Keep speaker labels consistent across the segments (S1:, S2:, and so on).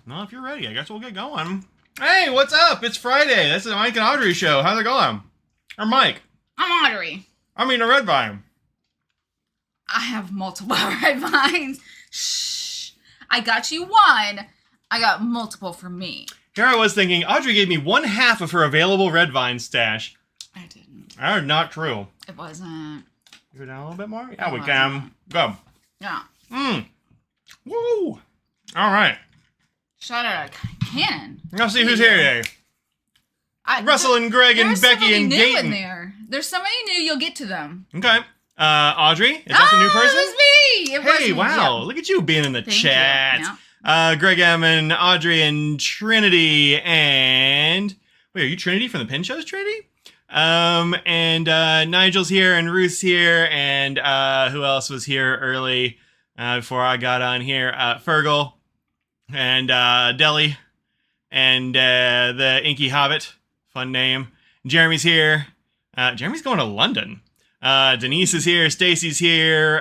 S1: Well, if you're ready, I guess we'll get going. Hey, what's up? It's Friday. This is the Mike and Audrey show. How's it going? I'm Mike.
S2: I'm Audrey.
S1: I'm eating a red vine.
S2: I have multiple red vines. Shh. I got you one. I got multiple for me.
S1: Here I was thinking, Audrey gave me 1/2 of her available red vine stash.
S2: I didn't.
S1: That is not true.
S2: It wasn't.
S1: Go down a little bit more? Yeah, we can. Go.
S2: Yeah.
S1: Woo! All right.
S2: Shot at a cannon.
S1: Let's see who's here today. Russell and Greg and Becky and Dayton.
S2: In there. There's somebody new. You'll get to them.
S1: Okay. Audrey, is that the new person?
S2: It was me.
S1: Hey, wow. Look at you being in the chat.
S2: Yeah.
S1: Greg M. and Audrey and Trinity and... Wait, are you Trinity from the Pin Shows, Trinity? And Nigel's here and Ruth's here and who else was here early before I got on here? Fergal and Deli and the Inky Hobbit. Fun name. Jeremy's here. Jeremy's going to London. Denise is here. Stacy's here.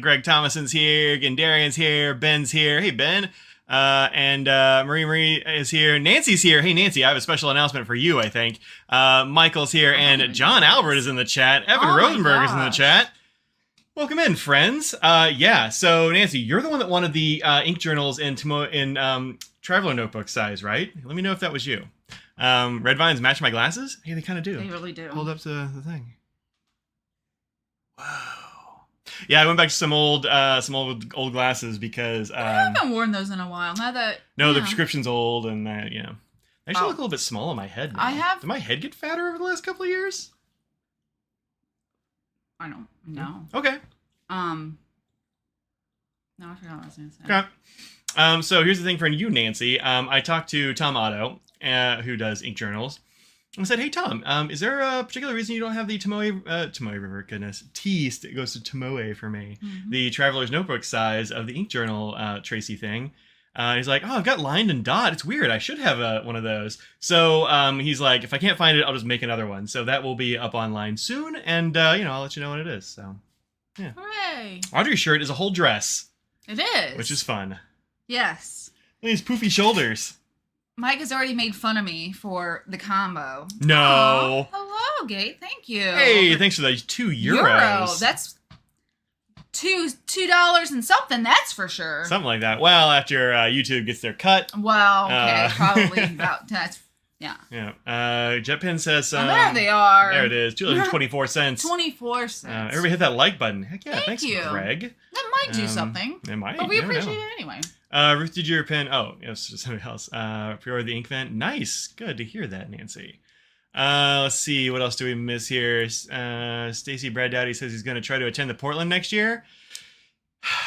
S1: Greg Thomason's here. Gendarian's here. Ben's here. Hey, Ben. And Marie is here. Nancy's here. Hey, Nancy, I have a special announcement for you, I think. Michael's here. And John Albert is in the chat. Evan Rosenberg is in the chat. Welcome in, friends. Yeah, so Nancy, you're the one that wanted the ink journals in Traveler Notebook size, right? Let me know if that was you. Red vines match my glasses? Hey, they kind of do.
S2: They really do.
S1: Hold up to the thing. Wow. Yeah, I went back to some old glasses because
S2: I haven't worn those in a while. Now that
S1: the prescription's old and they actually look a little bit small on my head now. Did my head get fatter over the last couple of years?
S2: I don't know.
S1: Okay.
S2: No, I forgot what I was going to say.
S1: Okay. So here's the thing for you, Nancy. I talked to Tom Otto, who does ink journals, and said, "Hey Tom, is there a particular reason you don't have the Tomoe River? Goodness, T goes to Tomoe for me. Mm-hmm. The Traveler's Notebook size of the ink journal Tracy thing." He's like, "Oh, I've got lined and dot. It's weird. I should have one of those." So he's like, "If I can't find it, I'll just make another one." So that will be up online soon, and I'll let you know when it is. So yeah.
S2: Hooray!
S1: Audrey's shirt is a whole dress.
S2: It is,
S1: which is fun.
S2: Yes.
S1: Look at these poofy shoulders.
S2: Mike has already made fun of me for the combo.
S1: No.
S2: Aww. Hello, Gate. Thank you.
S1: Hey, thanks for those €2.
S2: That's $2 and something. That's for sure.
S1: Something like that. Well, after YouTube gets their cut.
S2: Well, okay, probably about that. Yeah.
S1: Yeah. JetPin says.
S2: There they are.
S1: There it is. $2.24.
S2: 24 cents.
S1: Everybody hit that like button. Heck yeah!
S2: Thank you,
S1: Greg.
S2: That might do something.
S1: It might.
S2: But we appreciate it anyway.
S1: Ruth, did your pin? Oh, yes, somebody else. Pre-order the ink vent. Nice. Good to hear that, Nancy. Let's see. What else do we miss here? Stacy Brad Daddy says he's going to try to attend the Portland next year.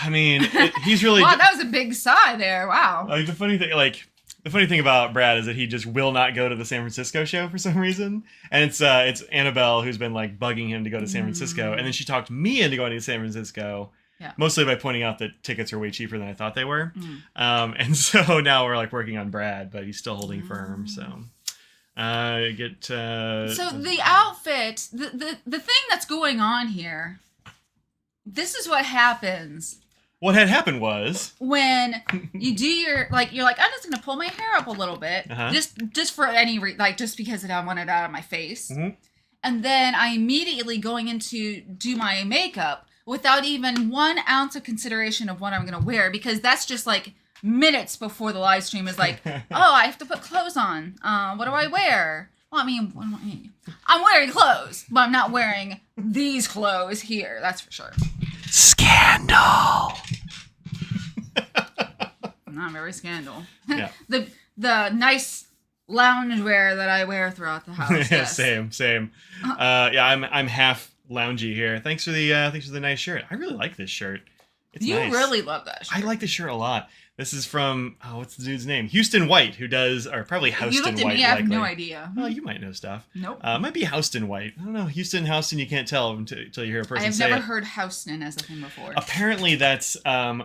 S1: I mean, he's really.
S2: Wow, that was a big sigh there. Wow.
S1: The funny thing about Brad is that he just will not go to the San Francisco show for some reason, and it's Annabelle who's been like bugging him to go to San Francisco, and then she talked me into going to San Francisco. Yeah. Mostly by pointing out that tickets are way cheaper than I thought they were. And so now we're like working on Brad, but he's still holding firm. So so
S2: the outfit, the thing that's going on here, this is what happens.
S1: What had happened was
S2: when you do you're like, I'm just going to pull my hair up a little bit, just for any just because I want it out of my face. Mm-hmm. And then I immediately going in to do my makeup without even 1 ounce of consideration of what I'm going to wear, because that's just like minutes before the live stream is like, oh, I have to put clothes on. What do I wear? Well, I mean, I'm wearing clothes, but I'm not wearing these clothes here. That's for sure.
S1: Scandal.
S2: Not very scandal.
S1: Yeah.
S2: the nice loungewear that I wear throughout the house.
S1: Yeah, same. Yeah, I'm half loungy here. Thanks for the nice shirt. I really like this shirt. It's nice.
S2: Really love that shirt.
S1: I like this shirt a lot. This is from what's the dude's name? Houston White, who does, or probably Houston White. You looked at me, I have no idea.
S2: Well,
S1: you might know stuff.
S2: Nope.
S1: Might be Houston White. I don't know. Houston, you can't tell until you hear a person say it.
S2: I've never heard Houston as a thing before.
S1: Apparently, that's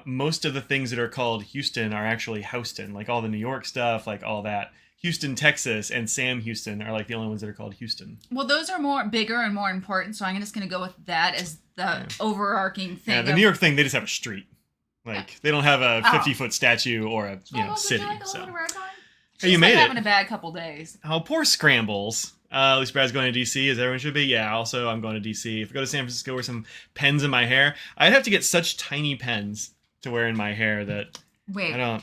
S1: most of the things that are called Houston are actually Houston, like all the New York stuff, like all that. Houston, Texas, and Sam Houston are like the only ones that are called Houston.
S2: Well, those are bigger and more important, so I'm just going to go with that as the overarching thing.
S1: Yeah, the New York thing, they just have a street. Like they don't have a 50-foot statue or a city.
S2: Would you like a
S1: so.
S2: little bit of red wine?
S1: Hey, you made it.
S2: Having a bad couple days.
S1: Oh, poor Scrambles. At least Brad's going to DC, as everyone should be. Yeah, also I'm going to DC. If I go to San Francisco, wear some pens in my hair. I'd have to get such tiny pens to wear in my hair that
S2: Wait.
S1: I don't.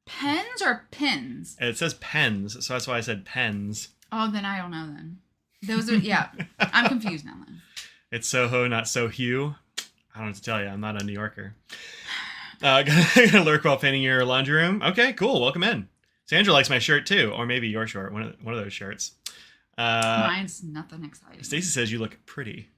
S2: Pens or pins?
S1: It says pens, so that's why I said pens.
S2: Oh, then I don't know then. Those are, yeah. I'm confused now then.
S1: It's Soho, not Sohu. I don't know what to tell you. I'm not a New Yorker. Gonna lurk while painting your laundry room. Okay, cool. Welcome in. Sandra likes my shirt too, or maybe your shirt. One of those shirts.
S2: Mine's nothing exciting.
S1: Stacy says you look pretty.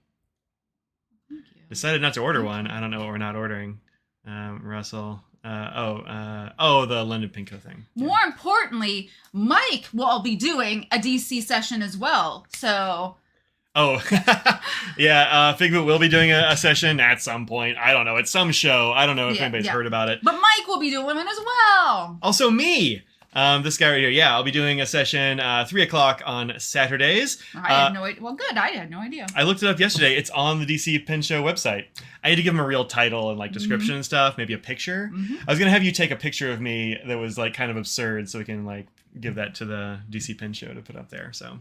S2: Thank you.
S1: Decided not to order one. I don't know what we're not ordering. Russell. The London Pinko thing.
S2: More importantly, Mike will be doing a DC session as well. So.
S1: Oh, yeah. Figment will be doing a session at some point. I don't know. It's some show. I don't know if anybody's heard about it.
S2: But Mike will be doing it as well.
S1: Also me. This guy right here. Yeah, I'll be doing a session 3 o'clock on Saturdays.
S2: I had no idea. Well, good. I had no idea.
S1: I looked it up yesterday. It's on the DC Pen Show website. I had to give him a real title and like description and stuff, maybe a picture. I was gonna have you take a picture of me that was like kind of absurd, so we can like give that to the DC Pen Show to put up there. So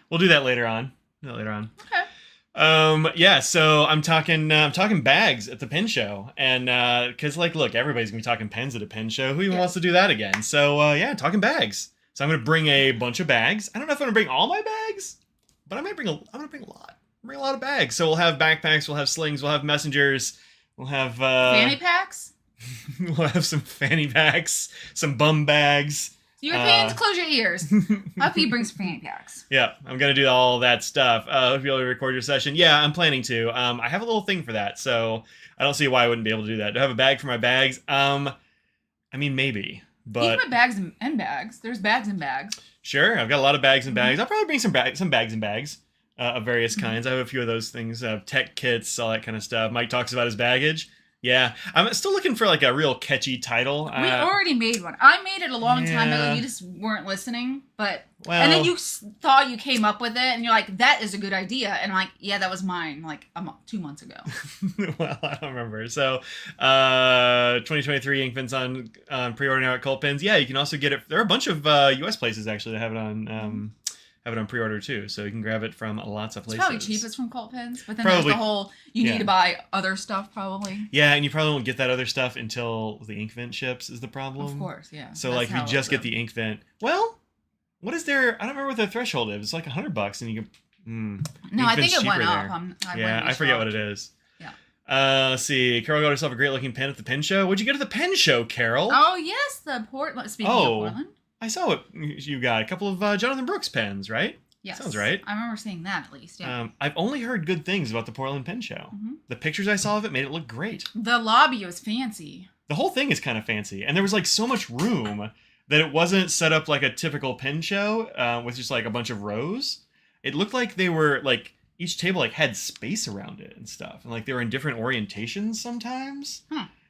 S1: we'll do that later on.
S2: Okay.
S1: Yeah, so I'm talking bags at the pen show, and because like, look, everybody's gonna be talking pens at a pen show. Who even wants to do that again? So yeah, talking bags. So I'm gonna bring a bunch of bags. I don't know if I'm gonna bring all my bags, but I'm gonna bring a lot. Bring a lot of bags. So we'll have backpacks, we'll have slings, we'll have messengers, we'll have
S2: fanny packs.
S1: We'll have some fanny packs, some bum bags.
S2: Europeans, close your ears. Hope he brings fanny packs.
S1: Yeah, I'm going to do all that stuff. Hope you'll record your session. Yeah, I'm planning to. I have a little thing for that, so I don't see why I wouldn't be able to do that. Do I have a bag for my bags? I mean, maybe. But
S2: you can put bags and bags. There's bags and bags.
S1: Sure, I've got a lot of bags and bags. I'll probably bring some bags and bags of various kinds. I have a few of those things, tech kits, all that kind of stuff. Mike talks about his baggage. Yeah, I'm still looking for like a real catchy title.
S2: We already made one. I made it a long time ago. You just weren't listening, and then you thought you came up with it, and you're like, "That is a good idea," and I'm like, "Yeah, that was mine, like 2 months ago."
S1: Well, I don't remember. So, 2023 ink pens on pre-order now at Cult Pens. Yeah, you can also get it. There are a bunch of U.S. places actually that have it on. Have it on pre-order too, so you can grab it from lots of places.
S2: It's probably cheapest from Cult Pens, but then there's the whole you need to buy other stuff probably.
S1: Yeah, and you probably won't get that other stuff until the ink vent ships is the problem.
S2: Of course, yeah.
S1: So like if you just get the ink vent, well, what is their? I don't remember what their threshold is. It's like $100, and you can.
S2: No, I think it went up.
S1: I forget what it is.
S2: Yeah.
S1: Let's see. Carol got herself a great looking pen at the pen show. What'd you get at the pen show, Carol?
S2: Oh yes, the Portland. Speaking of Portland.
S1: I saw what you got. A couple of Jonathan Brooks pens, right?
S2: Yes.
S1: Sounds right.
S2: I remember seeing that at least, yeah.
S1: I've only heard good things about the Portland Pen Show. The pictures I saw of it made it look great.
S2: The lobby was fancy.
S1: The whole thing is kind of fancy. And there was like so much room that it wasn't set up like a typical pen show with just like a bunch of rows. It looked like they were like, each table like had space around it and stuff. And like they were in different orientations sometimes.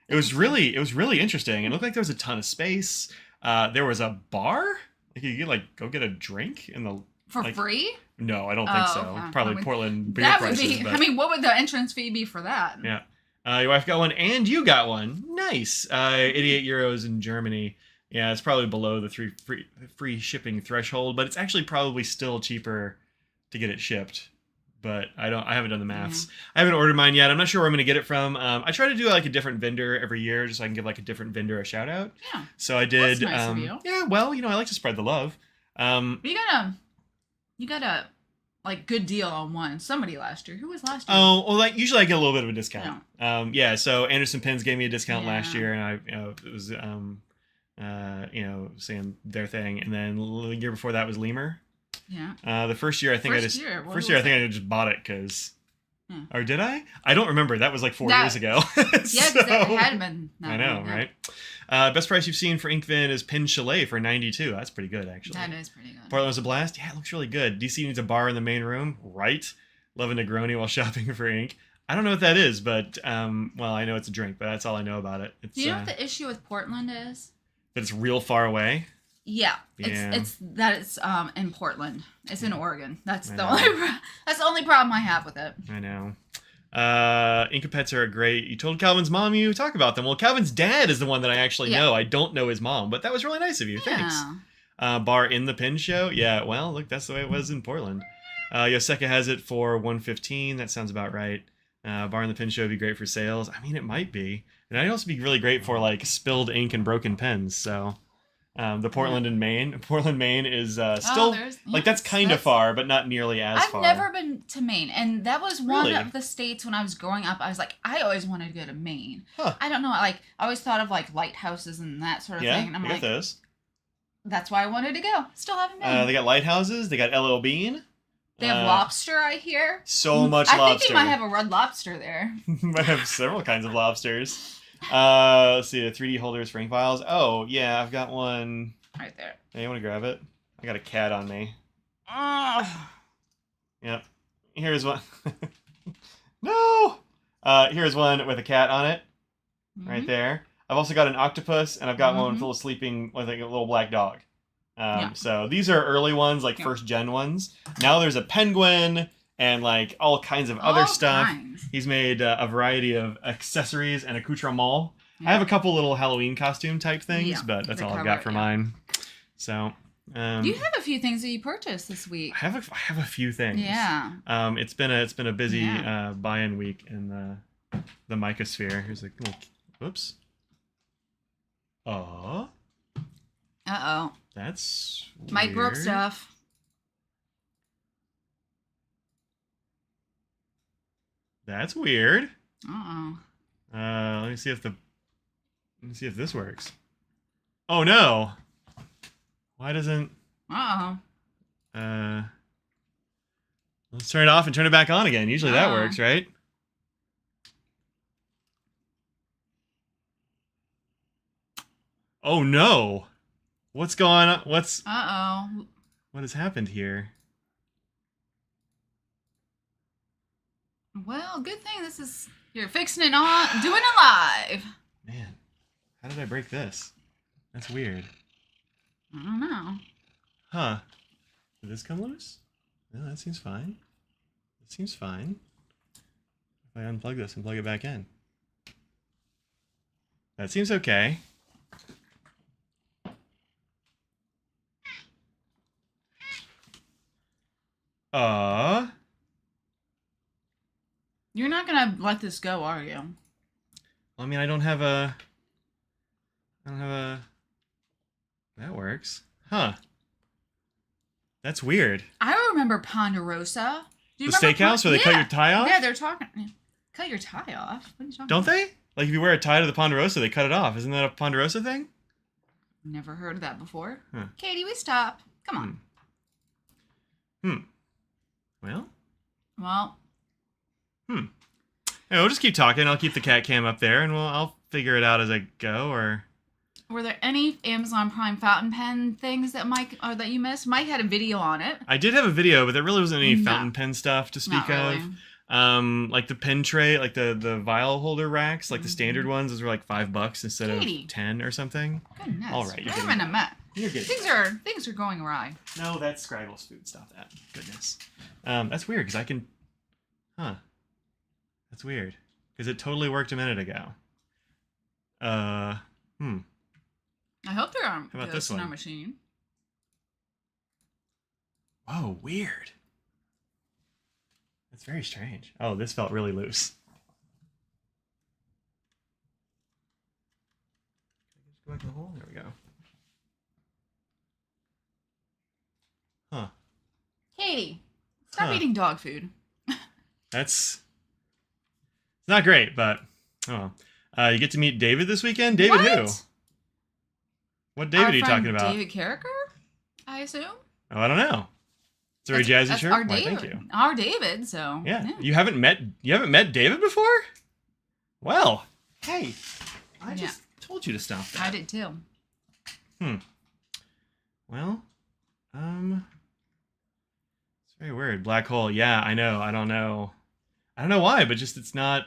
S1: It was really interesting. It looked like there was a ton of space. There was a bar. Like you could like go get a drink in the
S2: for free.
S1: No, I don't think so.
S2: Okay.
S1: Probably Portland beer
S2: that
S1: prices.
S2: Would be.
S1: But...
S2: I mean, what would the entrance fee be for that?
S1: Yeah, your wife got one, and you got one. Nice. 88 euros in Germany. Yeah, it's probably below the free shipping threshold, but it's actually probably still cheaper to get it shipped. But I haven't done the maths. I haven't ordered mine yet. I'm not sure where I'm going to get it from. I try to do like a different vendor every year just so I can give like a different vendor a shout out.
S2: Yeah.
S1: So I did.
S2: That's nice of you.
S1: Yeah, well, I like to spread the love.
S2: You got a like good deal on one. Somebody last year. Who was last year?
S1: Oh, well, like usually I get a little bit of a discount. Yeah. So Anderson Pens gave me a discount last year, and it was saying their thing, and then the year before that was Lemur.
S2: Yeah.
S1: The first year I think I just bought it because. Or did I? I don't remember. That was like 4 years ago.
S2: Yeah, because it had been.
S1: I know, right? Best price you've seen for Inkvin is Pin Chalet for $92. That's pretty good, actually.
S2: That is pretty good.
S1: Portland was a blast. Yeah, it looks really good. DC needs a bar in the main room, right? Love a Negroni while shopping for ink. I don't know what that is, but well, I know it's a drink, but that's all I know about it.
S2: Do you know what the issue with Portland is?
S1: That it's real far away.
S2: Yeah, it's in Portland. It's in Oregon. That's the only problem I have with it.
S1: I know. Inkapets are great. You told Calvin's mom you talk about them. Well, Calvin's dad is the one that I actually know. I don't know his mom, but that was really nice of you. Thanks. Bar in the Pin Show. Yeah, well, look, that's the way it was in Portland. Yoseka has it for $115. That sounds about right. Bar in the Pin Show would be great for sales. I mean, it might be. And it'd also be really great for, like, spilled ink and broken pens, so... the Portland Maine is still like that's kind of far, but not nearly as far.
S2: I've never been to Maine, and that was one of the states when I was growing up. I was like, I always wanted to go to Maine.
S1: Huh.
S2: I don't know, like I always thought of like lighthouses and that sort of thing. And I'm like,
S1: those.
S2: That's why I wanted to go. Still haven't been.
S1: They got lighthouses. They got L.L. Bean.
S2: They have lobster, I hear.
S1: So much lobster.
S2: I think they might have a red lobster there.
S1: Might have several kinds of lobsters. Let's see, the 3D holders for ink files. Oh, yeah, I've got one.
S2: Right there.
S1: Hey, you want to grab it? I got a cat on me. Yep. Here's one. No! Here's one with a cat on it. Right there. I've also got an octopus, and I've got one with a little sleeping, like a little black dog. So these are early ones, like first gen ones. Now there's a penguin and like all kinds of other stuff. He's made a variety of accessories and accoutrements. I have a couple little Halloween costume type things, but that's all I've got for mine. So,
S2: you have a few things that you purchased this week.
S1: I have a few things.
S2: Yeah.
S1: It's been a busy buy-in week in the Mycosphere. Here's a little, whoops. Oh.
S2: Uh-oh.
S1: That's weird.
S2: Mike broke stuff.
S1: That's weird.
S2: Uh-oh.
S1: Let me see if this works. Oh no. Why doesn't...
S2: Uh-oh.
S1: Let's turn it off and turn it back on again. Usually that works, right? Oh no. What's going on?
S2: Uh-oh.
S1: What has happened here?
S2: Well, good thing this is... You're fixing it on... Doing it live.
S1: Man, how did I break this? That's weird.
S2: I don't know.
S1: Huh. Did this come loose? No, that seems fine. It seems fine. If I unplug this and plug it back in. That seems okay.
S2: You're not gonna let this go, are you?
S1: I mean, I don't have a... That works. Huh. That's weird.
S2: I remember Ponderosa.
S1: Do you remember steakhouse where they cut your tie off?
S2: Yeah, they're talking... Cut your tie off? What are you talking
S1: Don't
S2: about?
S1: they? Like, if you wear a tie to the Ponderosa, they cut it off. Isn't that a Ponderosa thing?
S2: Never heard of that before.
S1: Huh.
S2: Katie, we stop. Come on.
S1: Well?
S2: Well.
S1: Yeah, we'll just keep talking. I'll keep the cat cam up there, and I'll figure it out as I go, or...
S2: Were there any Amazon Prime fountain pen things that that you missed? Mike had a video on it.
S1: I did have a video, but there really wasn't any fountain pen stuff to speak of. Like the pen tray, like the vial holder racks, like the standard ones, those were like $5 instead of 10 or something.
S2: Goodness.
S1: All right,
S2: you're having a mess.
S1: You're good.
S2: Things are going awry.
S1: No, that's Scrible's food. Stop that. Goodness. That's weird because I can. Huh. That's weird because it totally worked a minute ago.
S2: I hope they're on.
S1: How about this one?
S2: In our machine.
S1: Oh, weird. That's very strange. Oh, this felt really loose. Just go back in the hole. There we go. Huh.
S2: Katie, stop eating dog food.
S1: It's not great, but oh well. You get to meet David this weekend. David who? What David are you talking about?
S2: David Carricker, I assume.
S1: Oh, I don't know. It's a very jazzy shirt.
S2: Our David.
S1: Thank you.
S2: Our David. So
S1: yeah. You haven't met David before? Well, hey, I just told you to stop that.
S2: I did too.
S1: Well, it's very weird. Black hole. Yeah, I know. I don't know why, but just it's not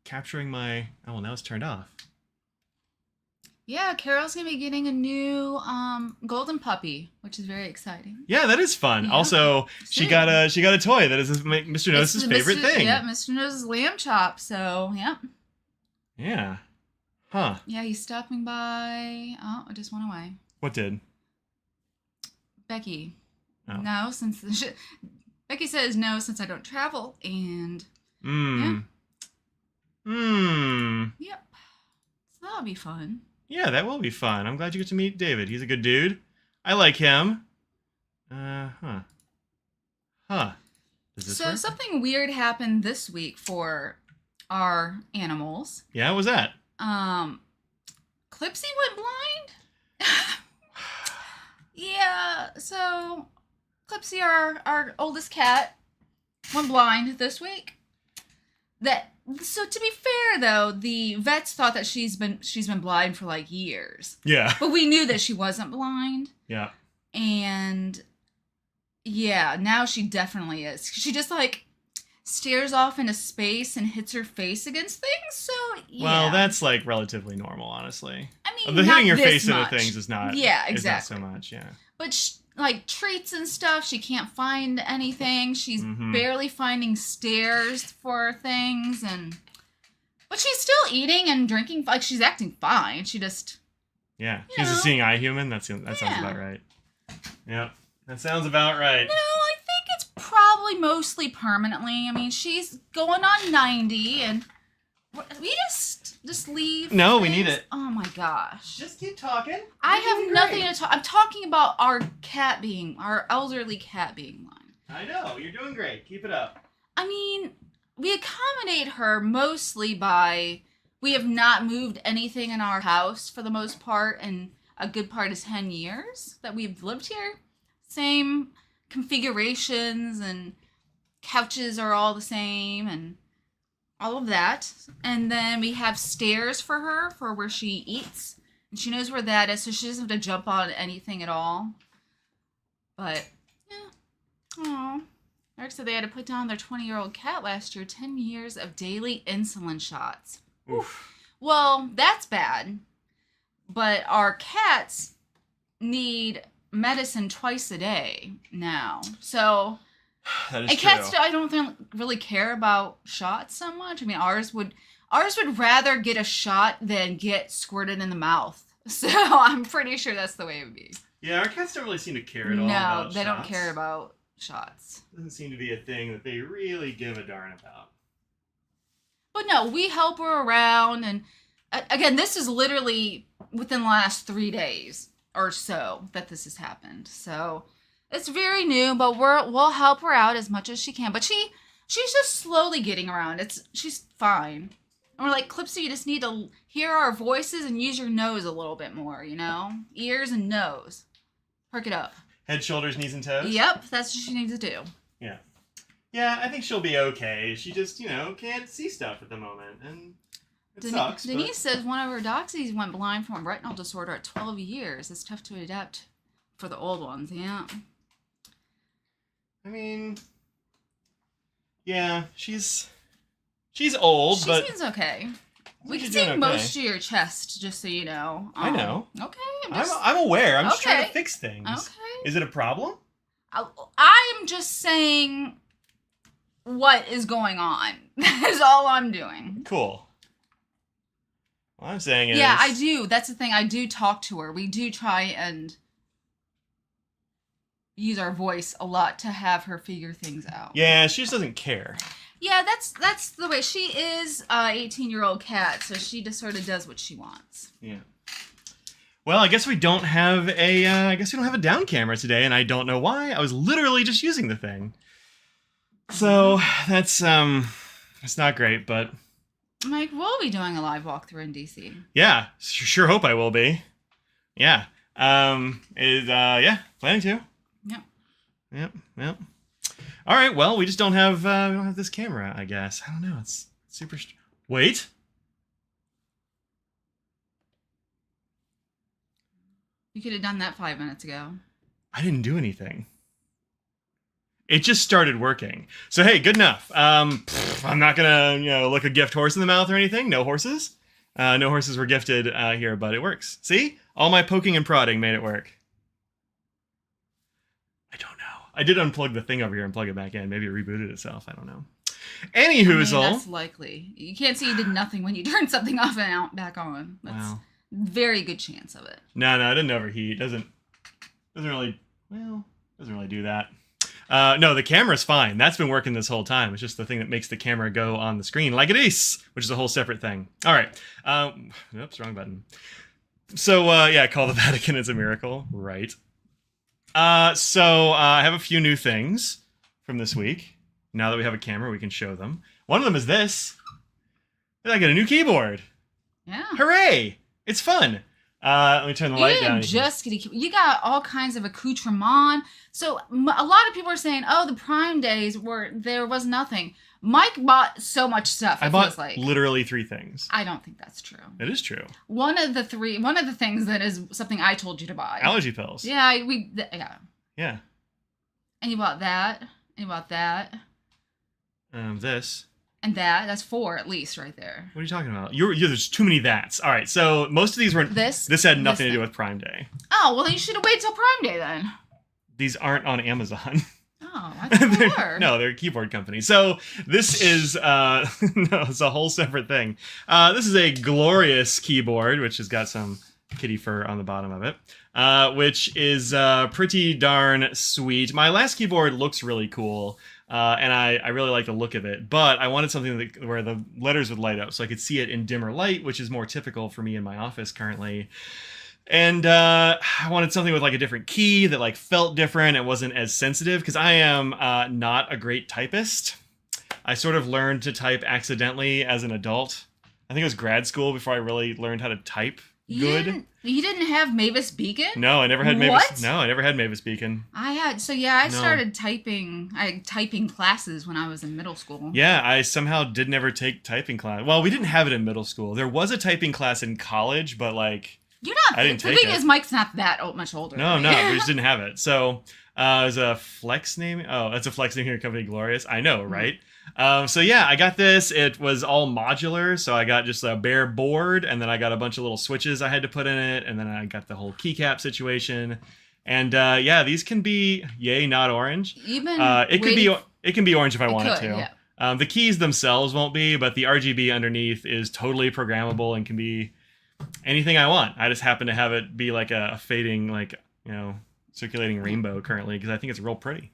S1: capturing my. Oh well, now it's turned off.
S2: Yeah, Carol's gonna be getting a new golden puppy, which is very exciting.
S1: Yeah, that is fun.
S2: Yeah.
S1: Also, she got a toy that is Mr. Nose's favorite thing.
S2: Yeah, Mr. Nose's lamb chop. So, yeah.
S1: Yeah. Huh.
S2: Yeah, he's stopping by. Oh, it just went away.
S1: What did?
S2: Becky.
S1: Oh.
S2: No, Becky says no since I don't travel, and
S1: yeah.
S2: Yep. So that'll be fun.
S1: Yeah, that will be fun. I'm glad you get to meet David. He's a good dude. I like him. Huh. Does this work?
S2: Something weird happened this week for our animals.
S1: Yeah, what was that?
S2: Clipsy went blind. Yeah, so Clipsy, our oldest cat, went blind this week. So to be fair though, the vets thought that she's been blind for like years.
S1: Yeah.
S2: But we knew that she wasn't blind.
S1: Yeah.
S2: And yeah, now she definitely is. She just like stares off into space and hits her face against things. So yeah.
S1: Well, that's like relatively normal, honestly.
S2: I mean,
S1: the hitting your
S2: not
S1: face
S2: this
S1: into
S2: much.
S1: things is not.
S2: Yeah,
S1: exactly.
S2: exactly.
S1: Is not so much. Yeah.
S2: But like treats and stuff, she can't find anything. She's barely finding stairs for things, but she's still eating and drinking. Like she's acting fine. She just
S1: she's a seeing eye human. That sounds about right. Yep, that sounds about right.
S2: No, I think it's probably mostly permanently. I mean, she's going on 90, and we just leave.
S1: No,
S2: things.
S1: we need it.
S2: Oh my gosh!
S1: Just keep talking.
S2: I have nothing to talk. I'm talking about our elderly cat being blind.
S1: I know you're doing great. Keep it up.
S2: I mean, we accommodate her mostly by we have not moved anything in our house for the most part, and a good part is 10 years that we've lived here. Same configurations and couches are all the same and all of that. And then we have stairs for her for where she eats. And she knows where that is, so she doesn't have to jump on anything at all. But, yeah. Aww. Eric said they had to put down their 20-year-old cat last year. 10 years of daily insulin shots.
S1: Oof.
S2: Well, that's bad. But our cats need medicine twice a day now. So,
S1: that is
S2: and
S1: true.
S2: cats, I don't think really care about shots so much. I mean, ours would rather get a shot than get squirted in the mouth. So I'm pretty sure that's the way it would be.
S1: Yeah, our cats don't really seem to care at all about shots.
S2: No, they don't care about shots.
S1: Doesn't seem to be a thing that they really give a darn about.
S2: But no, we help her around, and again, this is literally within the last 3 days or so that this has happened. So it's very new, but we'll help her out as much as she can. But she's just slowly getting around. She's fine. And we're like, Clipsy, you just need to hear our voices and use your nose a little bit more, you know? Ears and nose. Perk it up.
S1: Head, shoulders, knees, and toes?
S2: Yep, that's what she needs to do.
S1: Yeah. Yeah, I think she'll be okay. She just, can't see stuff at the moment. And it sucks.
S2: Denise says one of her dachshunds went blind from a retinal disorder at 12 years. It's tough to adapt for the old ones, yeah.
S1: I mean, yeah, she's old, but...
S2: She seems okay. We can see
S1: okay.
S2: most of your chest, just so you know.
S1: I know.
S2: Okay.
S1: I'm aware. I'm just trying to fix things.
S2: Okay.
S1: Is it a problem?
S2: I'm just saying what is going on. That's all I'm doing.
S1: Cool. What I'm saying is...
S2: Yeah, I do. That's the thing. I do talk to her. We do try and use our voice a lot to have her figure things out.
S1: Yeah, she just doesn't care.
S2: Yeah, that's the way. She is an 18-year-old cat, so she just sort of does what she wants.
S1: Yeah. Well, I guess we don't have a down camera today, and I don't know why. I was literally just using the thing. So that's not great, but
S2: Mike, we'll be doing a live walkthrough in DC.
S1: Yeah, sure hope I will be. Yeah. Planning to. Yep. All right, well, we just don't have this camera, I guess. I don't know. It's super wait.
S2: You could have done that 5 minutes ago.
S1: I didn't do anything. It just started working. So hey, good enough. I'm not gonna look a gift horse in the mouth or anything. No horses. No horses were gifted here, but it works. See? All my poking and prodding made it work. I don't know. I did unplug the thing over here and plug it back in. Maybe it rebooted itself. I don't know. Anywhoozle.
S2: That's likely. You can't say you did nothing when you turned something off and out back on. That's very good chance of it.
S1: No, it didn't overheat. Doesn't really do that. No, the camera's fine. That's been working this whole time. It's just the thing that makes the camera go on the screen like it is, which is a whole separate thing. All right. Oops, wrong button. So, call the Vatican is a miracle. Right. So I have a few new things from this week. Now that we have a camera, we can show them. One of them is this. I got a new keyboard.
S2: Yeah.
S1: Hooray! It's fun. Let me turn the light down.
S2: You got all kinds of accoutrement. So a lot of people are saying, "Oh, the Prime days there was nothing." Mike bought so much stuff.
S1: I bought literally 3 things.
S2: I don't think that's true.
S1: It is true.
S2: One of the things that is something I told you to buy.
S1: Allergy pills.
S2: Yeah,
S1: Yeah.
S2: And you bought that. And you bought that.
S1: This.
S2: And that's 4 at least right there.
S1: What are you talking about? There's too many that's. All right, so most of these weren't. This had nothing to do with Prime Day.
S2: Oh, well, then you should have waited till Prime Day then.
S1: These aren't on Amazon.
S2: Oh, I thought they were.
S1: No, they're a keyboard company. So this is no, it's a whole separate thing. This is a glorious keyboard, which has got some kitty fur on the bottom of it, which is pretty darn sweet. My last keyboard looks really cool. And I really like the look of it, but I wanted something where the letters would light up so I could see it in dimmer light, which is more typical for me in my office currently. And I wanted something with like a different key that like felt different and wasn't as sensitive, because I am not a great typist. I sort of learned to type accidentally as an adult. I think it was grad school before I really learned how to type good.
S2: You didn't have Mavis Beacon?
S1: No, I never had Mavis.
S2: What?
S1: No, I never had Mavis Beacon.
S2: I started typing. I had typing classes when I was in middle school.
S1: Yeah, I somehow did never take typing class. Well, we didn't have it in middle school. There was a typing class in college, but like
S2: you're not.
S1: I didn't take it.
S2: The thing is, Mike's not that much older.
S1: No, we just didn't have it. So it was a flex name. Oh, that's a flex name here, company Glorious. I know, right? So yeah, I got this. It was all modular, so I got just a bare board, and then I got a bunch of little switches I had to put in it, and then I got the whole keycap situation. And these can be not orange. It can be orange if I want it to. Yeah. The keys themselves won't be, but the RGB underneath is totally programmable and can be anything I want. I just happen to have it be like a fading, circulating rainbow currently, because I think it's real pretty.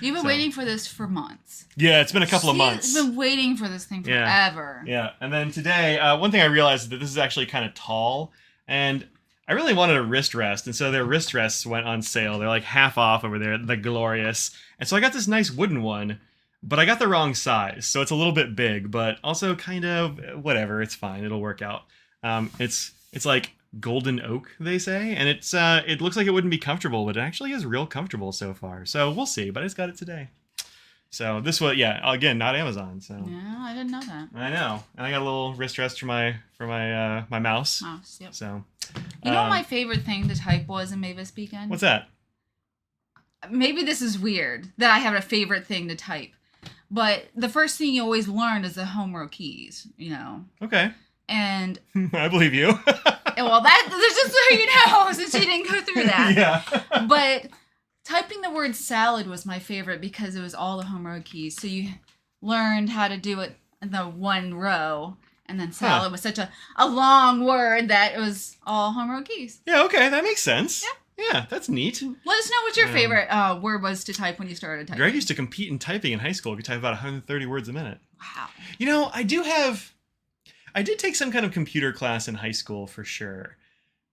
S2: You've been waiting for this for months.
S1: Yeah, it's been a couple of months.
S2: You've been waiting for this thing forever.
S1: Yeah, and then today, one thing I realized is that this is actually kind of tall, and I really wanted a wrist rest, and so their wrist rests went on sale. They're like half off over there, the Glorious. And so I got this nice wooden one, but I got the wrong size, so it's a little bit big, but also kind of whatever. It's fine. It'll work out. It's like golden oak, they say, and it looks like it wouldn't be comfortable, but it actually is real comfortable so far. So we'll see, but I just got it today. So this was, again, not Amazon. So
S2: yeah, I didn't know that.
S1: I know, and I got a little wrist rest for my mouse.
S2: Mouse, yep.
S1: So
S2: you know what my favorite thing to type was in Mavis Beacon?
S1: What's that?
S2: Maybe this is weird that I have a favorite thing to type, but the first thing you always learn is the home row keys.
S1: Okay.
S2: And
S1: I believe you.
S2: Well, that's just so you know, since you didn't go through that.
S1: Yeah.
S2: But typing the word salad was my favorite because it was all the home row keys. So you learned how to do it in the one row. And then salad was such a long word that it was all home row keys.
S1: Yeah, okay. That makes sense.
S2: Yeah.
S1: Yeah, that's neat.
S2: Let us know what your favorite word was to type when you started typing.
S1: Greg used to compete in typing in high school. He could type about 130 words a minute.
S2: Wow.
S1: I did take some kind of computer class in high school for sure,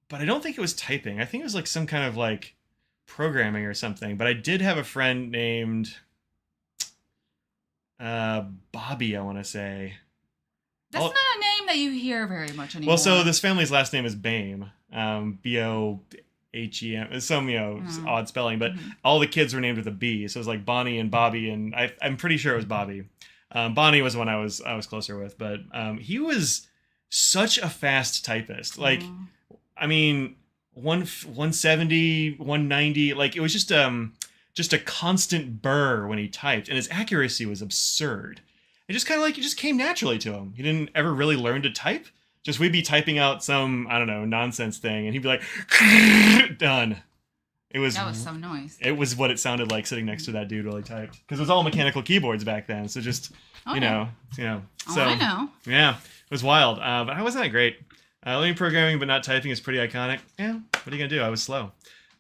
S1: but I don't think it was typing. I think it was like some kind of like programming or something. But I did have a friend named Bobby, I want to say.
S2: That's not a name that you hear very much anymore.
S1: Well, so this family's last name is Boehm, Bohem. It's some odd spelling, but all the kids were named with a B, so it was like Bonnie and Bobby, and I'm pretty sure it was Bobby. Bonnie was the one I was closer with, but he was such a fast typist. Like, I mean, 170, 190, like it was just a constant burr when he typed, and his accuracy was absurd. It just kind of like it just came naturally to him. He didn't ever really learn to type, Just we'd be typing out some, I don't know, nonsense thing, and he'd be like, done. That was some noise. It was what it sounded like sitting next to that dude while he typed. Because it was all mechanical keyboards back then. So just, you know. So,
S2: I know.
S1: Yeah, it was wild. But I wasn't that great. Learning programming but not typing is pretty iconic. Yeah, what are you going to do? I was slow.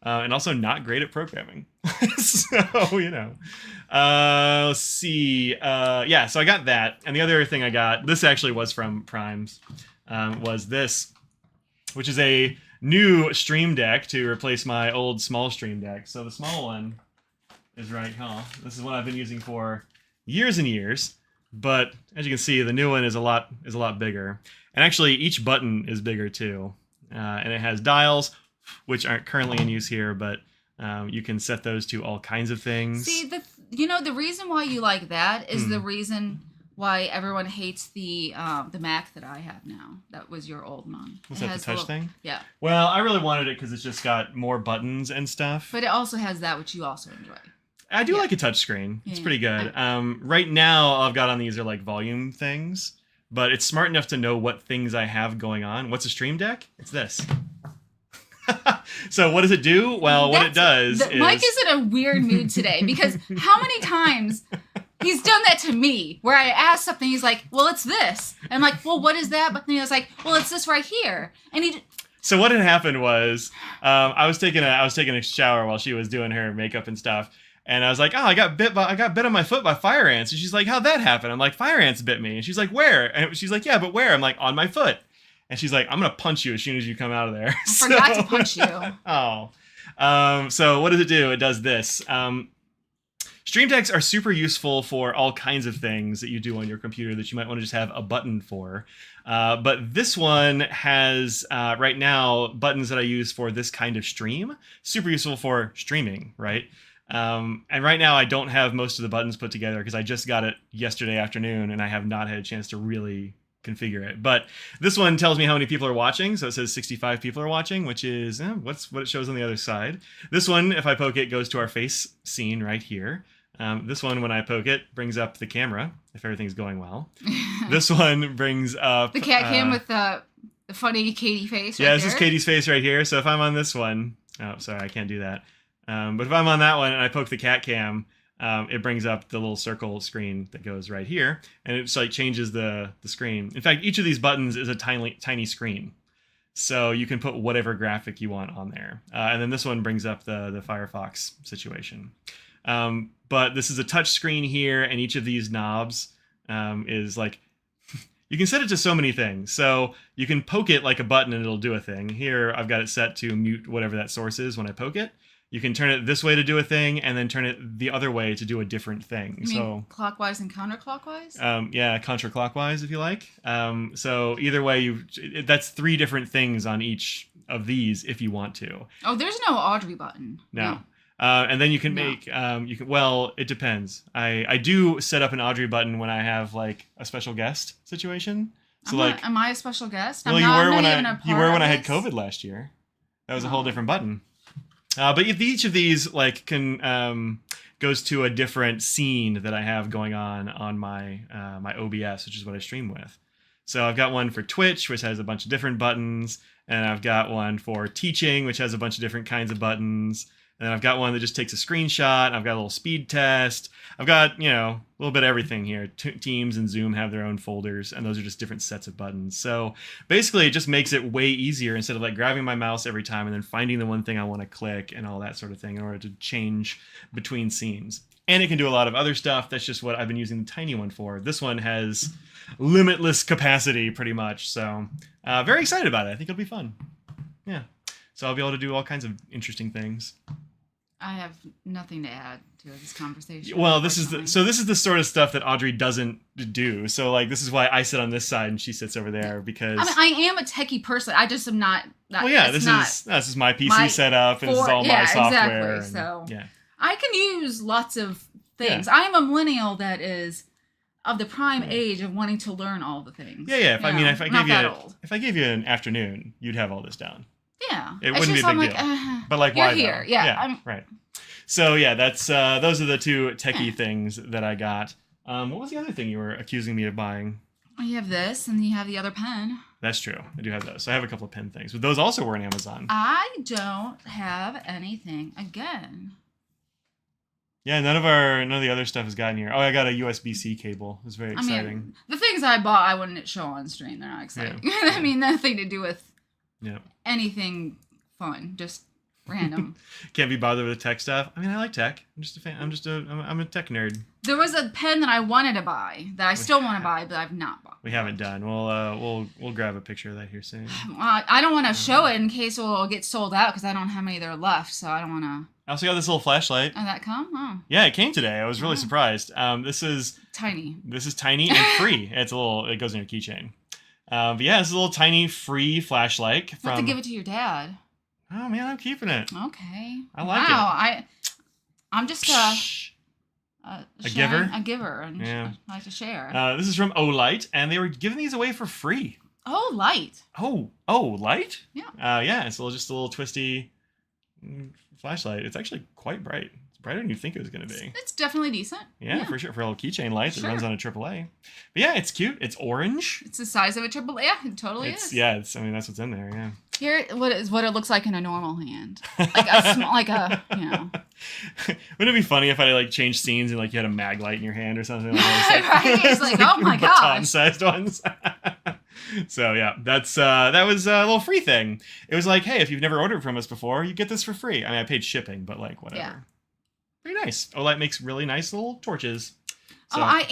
S1: And also not great at programming. So, you know. Let's see. Yeah, so I got that. And the other thing I got, this actually was from Primes, was this, which is a new Stream Deck to replace my old small Stream Deck. So the small one is right here. This is what I've been using for years and years. But as you can see, the new one is a lot bigger. And actually, each button is bigger too. And it has dials, which aren't currently in use here, but you can set those to all kinds of things.
S2: See, the reason why you like that is the reason why everyone hates the Mac that I have now. That was your old one.
S1: Was that the touch thing?
S2: Yeah.
S1: Well, I really wanted it because it's just got more buttons and stuff.
S2: But it also has that, which you also enjoy.
S1: I do like a touch screen. It's pretty good. Right now, all I've got on these are like volume things, but it's smart enough to know what things I have going on. What's a Stream Deck? It's this. So what does it do? Well, what it does is...
S2: Mike is in a weird mood today because how many times he's done that to me where I ask something, he's like, well, it's this. And I'm like, well, what is that? But then he was like, well, it's this right here. And he...
S1: So what had happened was I was taking a shower while she was doing her makeup and stuff. And I was like, oh, I got bit on my foot by fire ants. And she's like, how'd that happen? I'm like, fire ants bit me. And she's like, where? And she's like, yeah, but where? I'm like, on my foot. And she's like, I'm going to punch you as soon as you come out of there.
S2: I forgot to punch you.
S1: Oh. So what does it do? It does this. Stream Decks are super useful for all kinds of things that you do on your computer that you might want to just have a button for. But this one has, right now, buttons that I use for this kind of stream. Super useful for streaming, right? And right now I don't have most of the buttons put together because I just got it yesterday afternoon and I have not had a chance to really configure it. But this one tells me how many people are watching. So it says 65 people are watching, which is what it shows on the other side. This one, if I poke it, goes to our face scene right here. This one, when I poke it, brings up the camera, if everything's going well. This one brings up...
S2: the cat cam with the funny Katie face right
S1: Yeah, this is Katie's face right here. So if I'm on this one... Oh, sorry, I can't do that. But if I'm on that one and I poke the cat cam, it brings up the little circle screen that goes right here. And it like changes the screen. In fact, each of these buttons is a tiny screen. So you can put whatever graphic you want on there. And then this one brings up the Firefox situation. But this is a touch screen here, and each of these knobs is like... You can set it to so many things. So you can poke it like a button and it'll do a thing. Here, I've got it set to mute whatever that source is when I poke it. You can turn it this way to do a thing, and then turn it the other way to do a different thing.
S2: You mean clockwise and counterclockwise?
S1: Yeah, counterclockwise if you like. So either way, that's 3 different things on each of these if you want to.
S2: Oh, there's no Audrey button.
S1: No. And then you can make, well, it depends. I do set up an Audrey button when I have like a special guest situation. So
S2: am I a special guest?
S1: Well, you were when I had COVID last year. That was a whole different button. But if each of these like can goes to a different scene that I have going on my my OBS, which is what I stream with. So I've got one for Twitch, which has a bunch of different buttons, and I've got one for teaching, which has a bunch of different kinds of buttons. And then I've got one that just takes a screenshot. I've got a little speed test. I've got, a little bit of everything here. Teams and Zoom have their own folders, and those are just different sets of buttons. So basically, it just makes it way easier instead of like grabbing my mouse every time and then finding the one thing I want to click and all that sort of thing in order to change between scenes. And it can do a lot of other stuff. That's just what I've been using the tiny one for. This one has limitless capacity, pretty much. So very excited about it. I think it'll be fun. Yeah. So I'll be able to do all kinds of interesting things.
S2: I have nothing to add to this conversation.
S1: Well, this is the sort of stuff that Audrey doesn't do. So like this is why I sit on this side and she sits over there because
S2: I am a techie person. I just am not.
S1: Well, yeah, this is my PC setup and this is all my software.
S2: Exactly. So
S1: yeah,
S2: I can use lots of things. Yeah. I am a millennial that is of the prime age of wanting to learn all the things.
S1: Yeah. If I gave you an afternoon, you'd have all this down.
S2: Yeah,
S1: it wouldn't be a big deal. But like,
S2: you're
S1: why
S2: here?
S1: Though?
S2: Yeah,
S1: right. So yeah, that's those are the 2 techie things that I got. What was the other thing you were accusing me of buying?
S2: Well, you have this, and you have the other pen.
S1: That's true. I do have those. So I have a couple of pen things, but those also were on Amazon.
S2: I don't have anything again.
S1: Yeah, none of the other stuff has gotten here. Oh, I got a USB-C cable. It was very exciting.
S2: I mean, the things I bought, I wouldn't show on stream. They're not exciting. Yeah. I mean, nothing to do with anything fun. Just random.
S1: Can't be bothered with tech stuff. I mean, I like tech. I'm just a fan. I'm a tech nerd.
S2: There was a pen that I wanted to buy that I still want to buy, but I've not bought.
S1: We haven't done. We'll grab a picture of that here soon.
S2: I don't want to show it in case it'll get sold out because I don't have any there left, so I don't want to.
S1: I also got this little flashlight.
S2: Oh, that come? Oh.
S1: Yeah, it came today. I was really surprised. This is
S2: tiny.
S1: This is tiny and free. It goes in your keychain. But yeah, this is a little tiny free flashlight.
S2: You have to give it to your dad.
S1: Oh man, I'm keeping it.
S2: Okay.
S1: I like it.
S2: I'm just a
S1: giver.
S2: A giver, and I like to share.
S1: This is from Olight, and they were giving these away for free.
S2: Oh, light.
S1: Oh, light?
S2: Yeah.
S1: Yeah, it's just a little twisty flashlight. It's actually quite bright. It's brighter than you think it was going to be.
S2: It's definitely decent.
S1: Yeah, for sure. For a little keychain light that runs on a AAA. But yeah, it's cute. It's orange.
S2: It's the size of a AAA. Yeah, it totally is.
S1: Yeah, I mean, that's what's in there, yeah.
S2: Here, what it looks like in a normal hand. Wouldn't
S1: it be funny if I changed scenes and you had a mag light in your hand or something?
S2: Right? It's oh my gosh.
S1: Baton-sized ones. So yeah, that was a little free thing. It was hey, if you've never ordered from us before, you get this for free. I mean, I paid shipping, but whatever. Yeah. Pretty nice. Olight makes really nice little torches. So.
S2: Oh,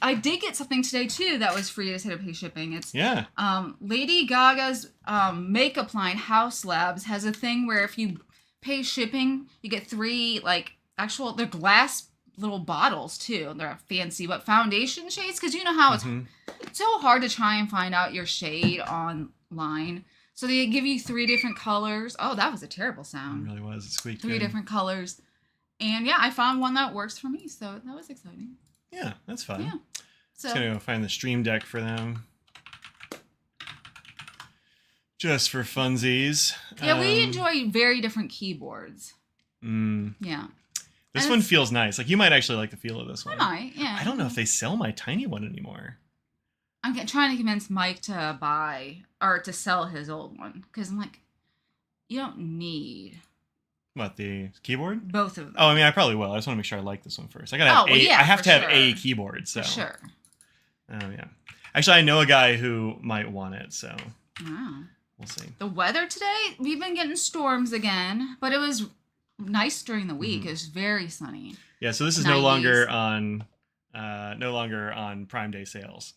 S2: I did get something today too that was free to pay shipping. It's Lady Gaga's makeup line House Labs has a thing where if you pay shipping, you get 3 they're glass little bottles too. They're fancy, but foundation shades because you know how it's so hard to try and find out your shade online. So they give you 3 different colors. Oh, that was a terrible sound.
S1: It really was. It squeaked.
S2: 3 different colors. And I found one that works for me, so that was exciting.
S1: Yeah, that's fun.
S2: Yeah.
S1: So, just gonna go find the Stream Deck for them. Just for funsies.
S2: Yeah, we enjoy very different keyboards. Yeah.
S1: This one feels nice. You might actually like the feel of this one.
S2: I might, yeah.
S1: I don't know if they sell my tiny one anymore.
S2: I'm trying to convince Mike to buy or to sell his old one because I'm you don't need.
S1: What, the keyboard?
S2: Both of them.
S1: Oh, I mean, I probably will. I just want to make sure I like this one first. I gotta have I have to have a keyboard, so.
S2: For sure.
S1: Oh yeah. Actually, I know a guy who might want it, so.
S2: Wow.
S1: We'll see.
S2: The weather today, we've been getting storms again, but it was nice during the week. It was very sunny. Yeah, so this is 90s. no longer on Prime Day sales.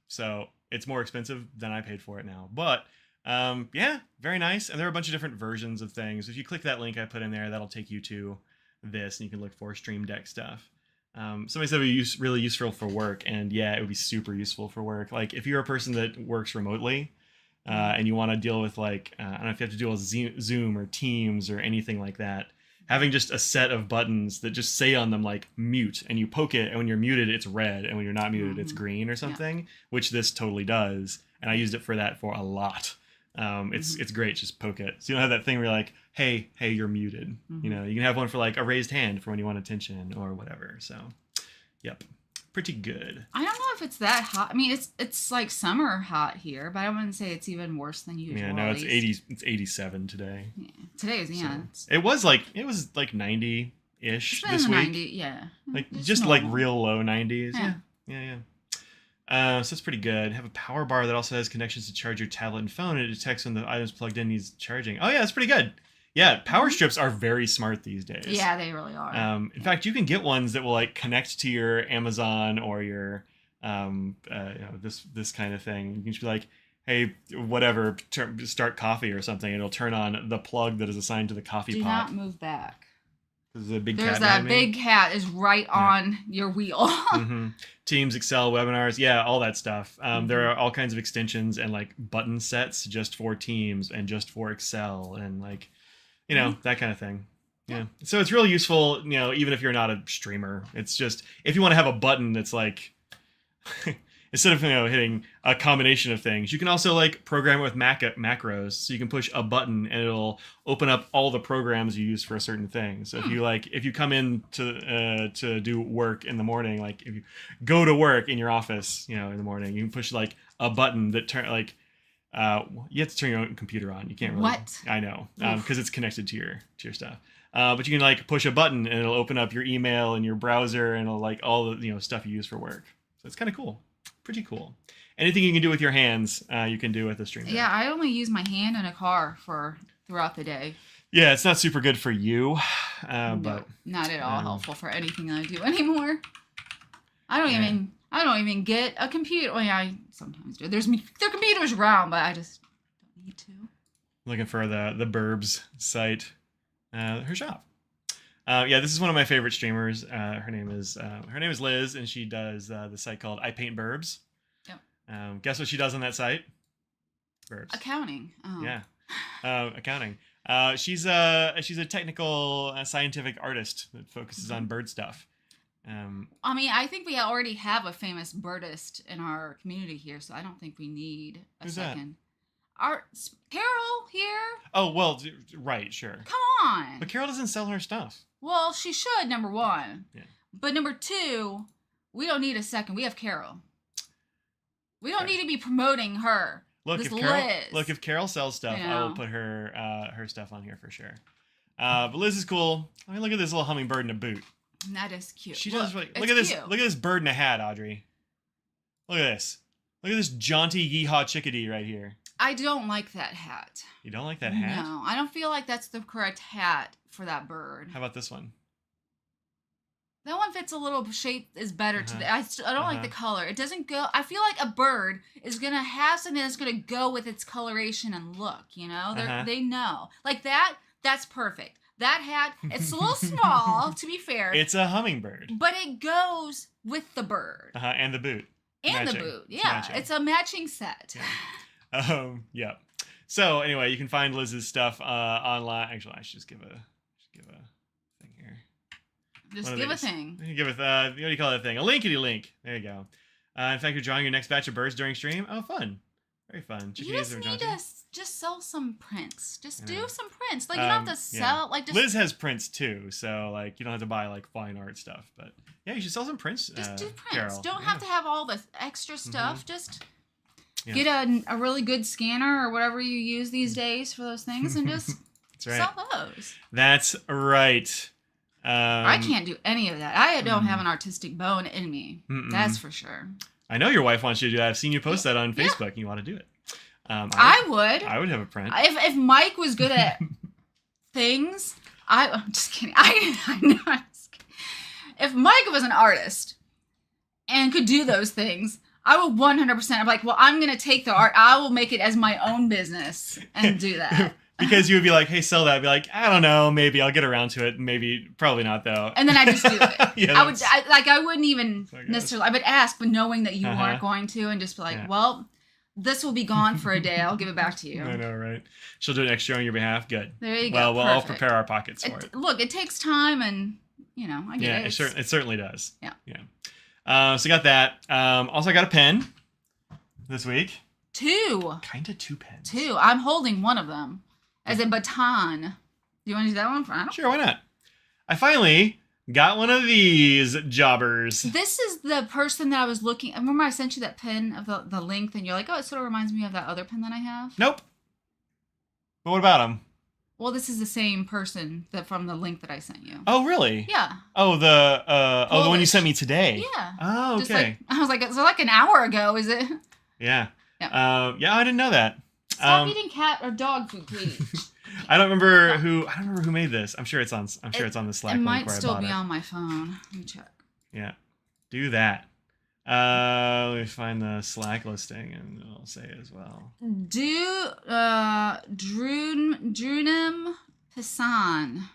S2: So it's more expensive than I paid for it now, but. Yeah, very nice. And there are a bunch of different versions of things. If you click that link I put in there, that'll take you to this, and you can look for Stream Deck stuff. Somebody said it would be really useful for work, and yeah, it would be super useful for work. If you're a person that works remotely, and you want to deal with I don't know if you have to deal with Zoom or Teams or anything like that, having just a set of buttons that just say on them mute, and you poke it, and when you're muted, it's red, and when you're not muted, it's green or something, which this totally does. And I used it for that for a lot. It's great. Just poke it. So you don't have that thing where you're hey, you're muted. You can have one for a raised hand for when you want attention or whatever. So, yep, pretty good. I don't know if it's that hot. I mean, it's summer hot here, but I wouldn't say it's even worse than usual.
S1: Yeah, no, it's 80. It's 87 today.
S2: Yeah, today is
S1: So, it was 90-ish this week.
S2: 90, yeah.
S1: Just normal. Real low 90s. Yeah. So it's pretty good. Have a power bar that also has connections to charge your tablet and phone, and it detects when the item's plugged in needs charging. Oh yeah, that's pretty good. Yeah, power strips are very smart these days.
S2: Yeah, they really are.
S1: In fact, you can get ones that will connect to your Amazon or your this kind of thing. You can just be hey, whatever, start coffee or something, and it'll turn on the plug that is assigned to the coffee pot.
S2: Do not move back.
S1: There's a big
S2: There's
S1: cat.
S2: There's a big cat is right on your wheel.
S1: Teams, Excel, webinars, all that stuff. There are all kinds of extensions and button sets just for Teams and just for Excel and that kind of thing. Yeah. So it's really useful, even if you're not a streamer. It's just if you want to have a button that's instead of hitting a combination of things, you can also like program it with macros. So you can push a button and it'll open up all the programs you use for a certain thing. So if you come in to do work in the morning, like if you go to work in your office, in the morning, you can push like a button that you have to turn your own computer on. You can't really.
S2: What?
S1: I know, because it's connected to your stuff. But you can like push a button and it'll open up your email and your browser and it'll like all the stuff you use for work. So it's kind of cool, pretty cool. Anything you can do with your hands, you can do with the streamer.
S2: Yeah, I only use my hand in a car throughout the day.
S1: Yeah, it's not super good for you,
S2: No,
S1: but
S2: not at all helpful for anything I do anymore. I don't even get a computer. Well, yeah, I sometimes do. There are computers around, but I just don't need to.
S1: Looking for the Burbs site, her shop. This is one of my favorite streamers. Her name is Liz, and she does the site called I Paint Burbs. Yep. Guess what she does on that site? Burbs.
S2: Accounting. Oh.
S1: Yeah. Accounting. She's a technical scientific artist that focuses on bird stuff.
S2: I think we already have a famous birdist in our community here, so I don't think we need a
S1: Who's
S2: second. Carol here.
S1: Oh, well, right, sure.
S2: Come on.
S1: But Carol doesn't sell her stuff.
S2: Well, she should, number one.
S1: Yeah.
S2: But number two, we don't need a second. We have Carol. We don't need to be promoting her.
S1: Look,
S2: Liz.
S1: if Carol sells stuff, I will put her stuff on here for sure. But Liz is cool. I mean, look at this little hummingbird in a boot.
S2: That is cute.
S1: She does really. Look at this. Look at this bird in a hat, Audrey. Look at this. Look at this jaunty yeehaw chickadee right here.
S2: I don't like that hat.
S1: You don't like that hat?
S2: No, I don't feel like that's the correct hat for that bird.
S1: How about this one?
S2: That one fits a little shape is better to I don't like the color. It doesn't go. I feel like a bird is gonna have something that's gonna go with its coloration and look. They know like that. That's perfect. That hat, it's a little small, to be fair.
S1: It's a hummingbird.
S2: But it goes with the bird.
S1: And the boot.
S2: And matching. The boot. Yeah. It's a matching set.
S1: Yeah. Yeah. So anyway, you can find Liz's stuff online. Actually, I should just give a thing here.
S2: Just give a thing.
S1: Give it what do you call that thing? A linkity link. There you go. In fact, you're drawing your next batch of birds during stream. Oh, fun. Very fun.
S2: You just need to just sell some prints. Just do some prints. Like you don't have to sell
S1: Liz has prints too, so like you don't have to buy like fine art stuff. But yeah, you should sell some prints.
S2: Just do prints.
S1: Carol.
S2: Don't have to have all the extra stuff. Just get a really good scanner or whatever you use these days for those things, and just sell those.
S1: That's right.
S2: I can't do any of that. I don't have an artistic bone in me. That's for sure.
S1: I know your wife wants you to do that. I've seen you post that on Facebook, and you want to do it.
S2: I would.
S1: I would have a print.
S2: If Mike was good at things, I'm just kidding. I know. I'm just kidding. If Mike was an artist and could do those things, I would 100%. I'm like, well, I'm gonna take the art. I will make it as my own business and do that.
S1: Because you would be like, hey, sell that. I'd be like, I don't know, maybe I'll get around to it. Maybe, probably not though.
S2: And then I just do it. I wouldn't even necessarily. I would ask, but knowing that you weren't going to, and just be like, well, this will be gone for a day. I'll give it back to you.
S1: I know, right? She'll do it next year on your behalf. Good.
S2: There you go.
S1: Well, we'll all prepare our pockets for it.
S2: Look, it takes time, and I get it.
S1: Yeah, it certainly does.
S2: Yeah.
S1: Yeah. So I got that. Also, I got a pen this week.
S2: 2.
S1: Kind of 2 pens. 2.
S2: I'm holding one of them. As a baton. Do you want to do that one?
S1: Sure, why not? I finally got one of these jobbers.
S2: This is the person that I was looking. I remember I sent you that pen of the length, and you're like, oh, it sort of reminds me of that other pen that I have.
S1: Nope. But what about him?
S2: Well, this is the same person from the link that I sent you.
S1: Oh, really?
S2: Yeah.
S1: Oh, the one you sent me today.
S2: Yeah.
S1: Oh, okay.
S2: I was like, so like an hour ago, is it?
S1: Yeah. Yeah. I didn't know that.
S2: Stop eating cat or dog food, please.
S1: I don't remember who made this. I'm sure it's on the Slack.
S2: It
S1: link
S2: might
S1: where
S2: still
S1: I bought
S2: be
S1: it.
S2: on my phone. Let me check.
S1: Yeah. Do that. Let me find the Slack listing and I'll say it as well.
S2: Drunim Pisan.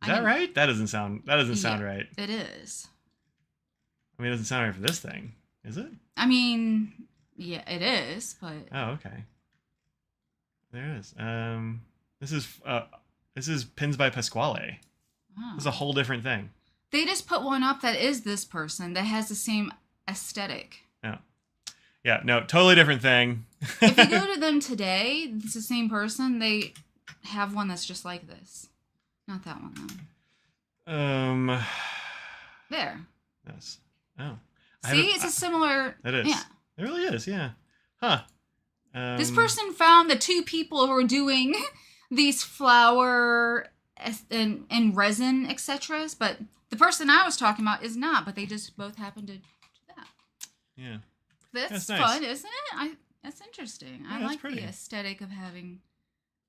S1: Is that right? That doesn't sound right.
S2: It is.
S1: I mean, it doesn't sound right for this thing, is it?
S2: I mean, yeah, it is, but
S1: oh, okay. There it is. This is Pins by Pasquale. Oh. This is a whole different thing.
S2: They just put one up that is this person that has the same aesthetic.
S1: Oh. Yeah, no, totally different thing.
S2: If you go to them today, it's the same person. They have one that's just like this. Not that one, though. There.
S1: Yes. Oh.
S2: See, it's a similar...
S1: It is.
S2: Yeah.
S1: It really is, yeah. Huh.
S2: This person found the two people who were doing these flower and resin, etc. But the person I was talking about is not, but they just both happened to do that.
S1: Yeah.
S2: That's
S1: nice.
S2: fun, isn't it? That's interesting.
S1: Yeah,
S2: I like the aesthetic of having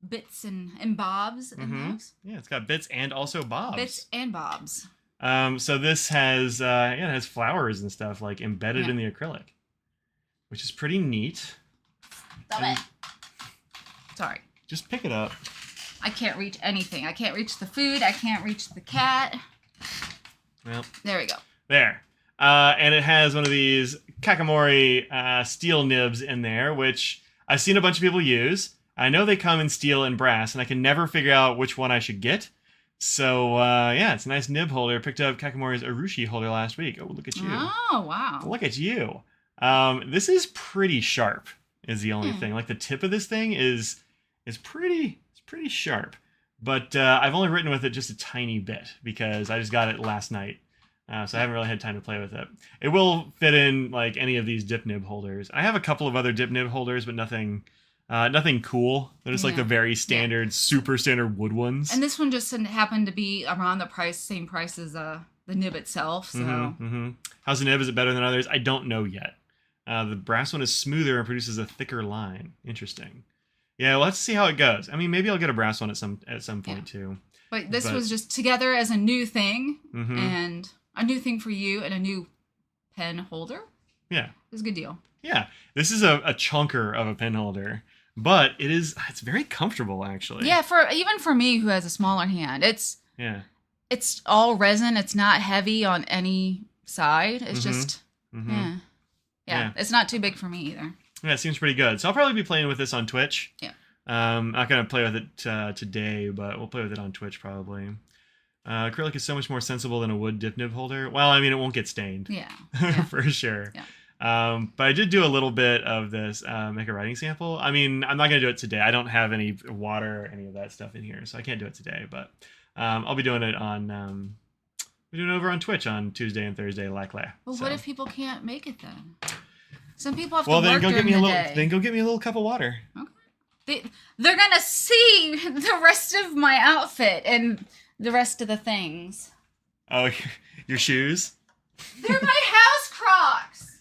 S2: bits and bobs in those.
S1: Yeah, it's got bits and also bobs.
S2: Bits and bobs.
S1: So this has it has flowers and stuff like embedded in the acrylic, which is pretty neat.
S2: Stop it. Sorry.
S1: Just pick it up.
S2: I can't reach anything. I can't reach the food. I can't reach the cat.
S1: Well,
S2: there we go.
S1: There. And it has one of these Kakamori steel nibs in there, which I've seen a bunch of people use. I know they come in steel and brass, and I can never figure out which one I should get. So, yeah, it's a nice nib holder. Picked up Kakamori's Urushi holder last week. Oh, look at you.
S2: Oh, wow.
S1: Look at you. This is pretty sharp, is the only thing. Like, the tip of this thing is pretty sharp. But I've only written with it just a tiny bit because I just got it last night. So I haven't really had time to play with it. It will fit in, like, any of these dip nib holders. I have a couple of other dip nib holders, but nothing cool. They're just like the very standard, super standard wood ones.
S2: And this one just happened to be around the same price as the nib itself. So,
S1: How's the nib? Is it better than others? I don't know yet. The brass one is smoother and produces a thicker line. Interesting. Yeah, well, let's see how it goes. I mean, maybe I'll get a brass one at some point too.
S2: But this was just together as a new thing, and a new thing for you, and a new pen holder. Yeah, it was a good deal.
S1: Yeah, this is a chunker of a pen holder. But it's very comfortable, actually.
S2: Yeah, even for me who has a smaller hand, it's all resin. It's not heavy on any side. It's just yeah. It's not too big for me either.
S1: Yeah, it seems pretty good. So I'll probably be playing with this on Twitch.
S2: Yeah.
S1: I'm not gonna play with it today, but we'll play with it on Twitch probably. Acrylic is so much more sensible than a wood dip nib holder. Well, I mean, it won't get stained.
S2: Yeah.
S1: For sure.
S2: Yeah.
S1: But I did do a little bit of this, make a writing sample. I mean, I'm not going to do it today. I don't have any water or any of that stuff in here, so I can't do it today. But I'll be doing it we're doing it over on Twitch on Tuesday and Thursday, likely.
S2: Well, what if people can't make it then? Some people have to
S1: work
S2: during the day.
S1: Then go get me a little cup of water.
S2: Okay. They're going to see the rest of my outfit and the rest of the things.
S1: Oh, your shoes?
S2: They're my house Crocs.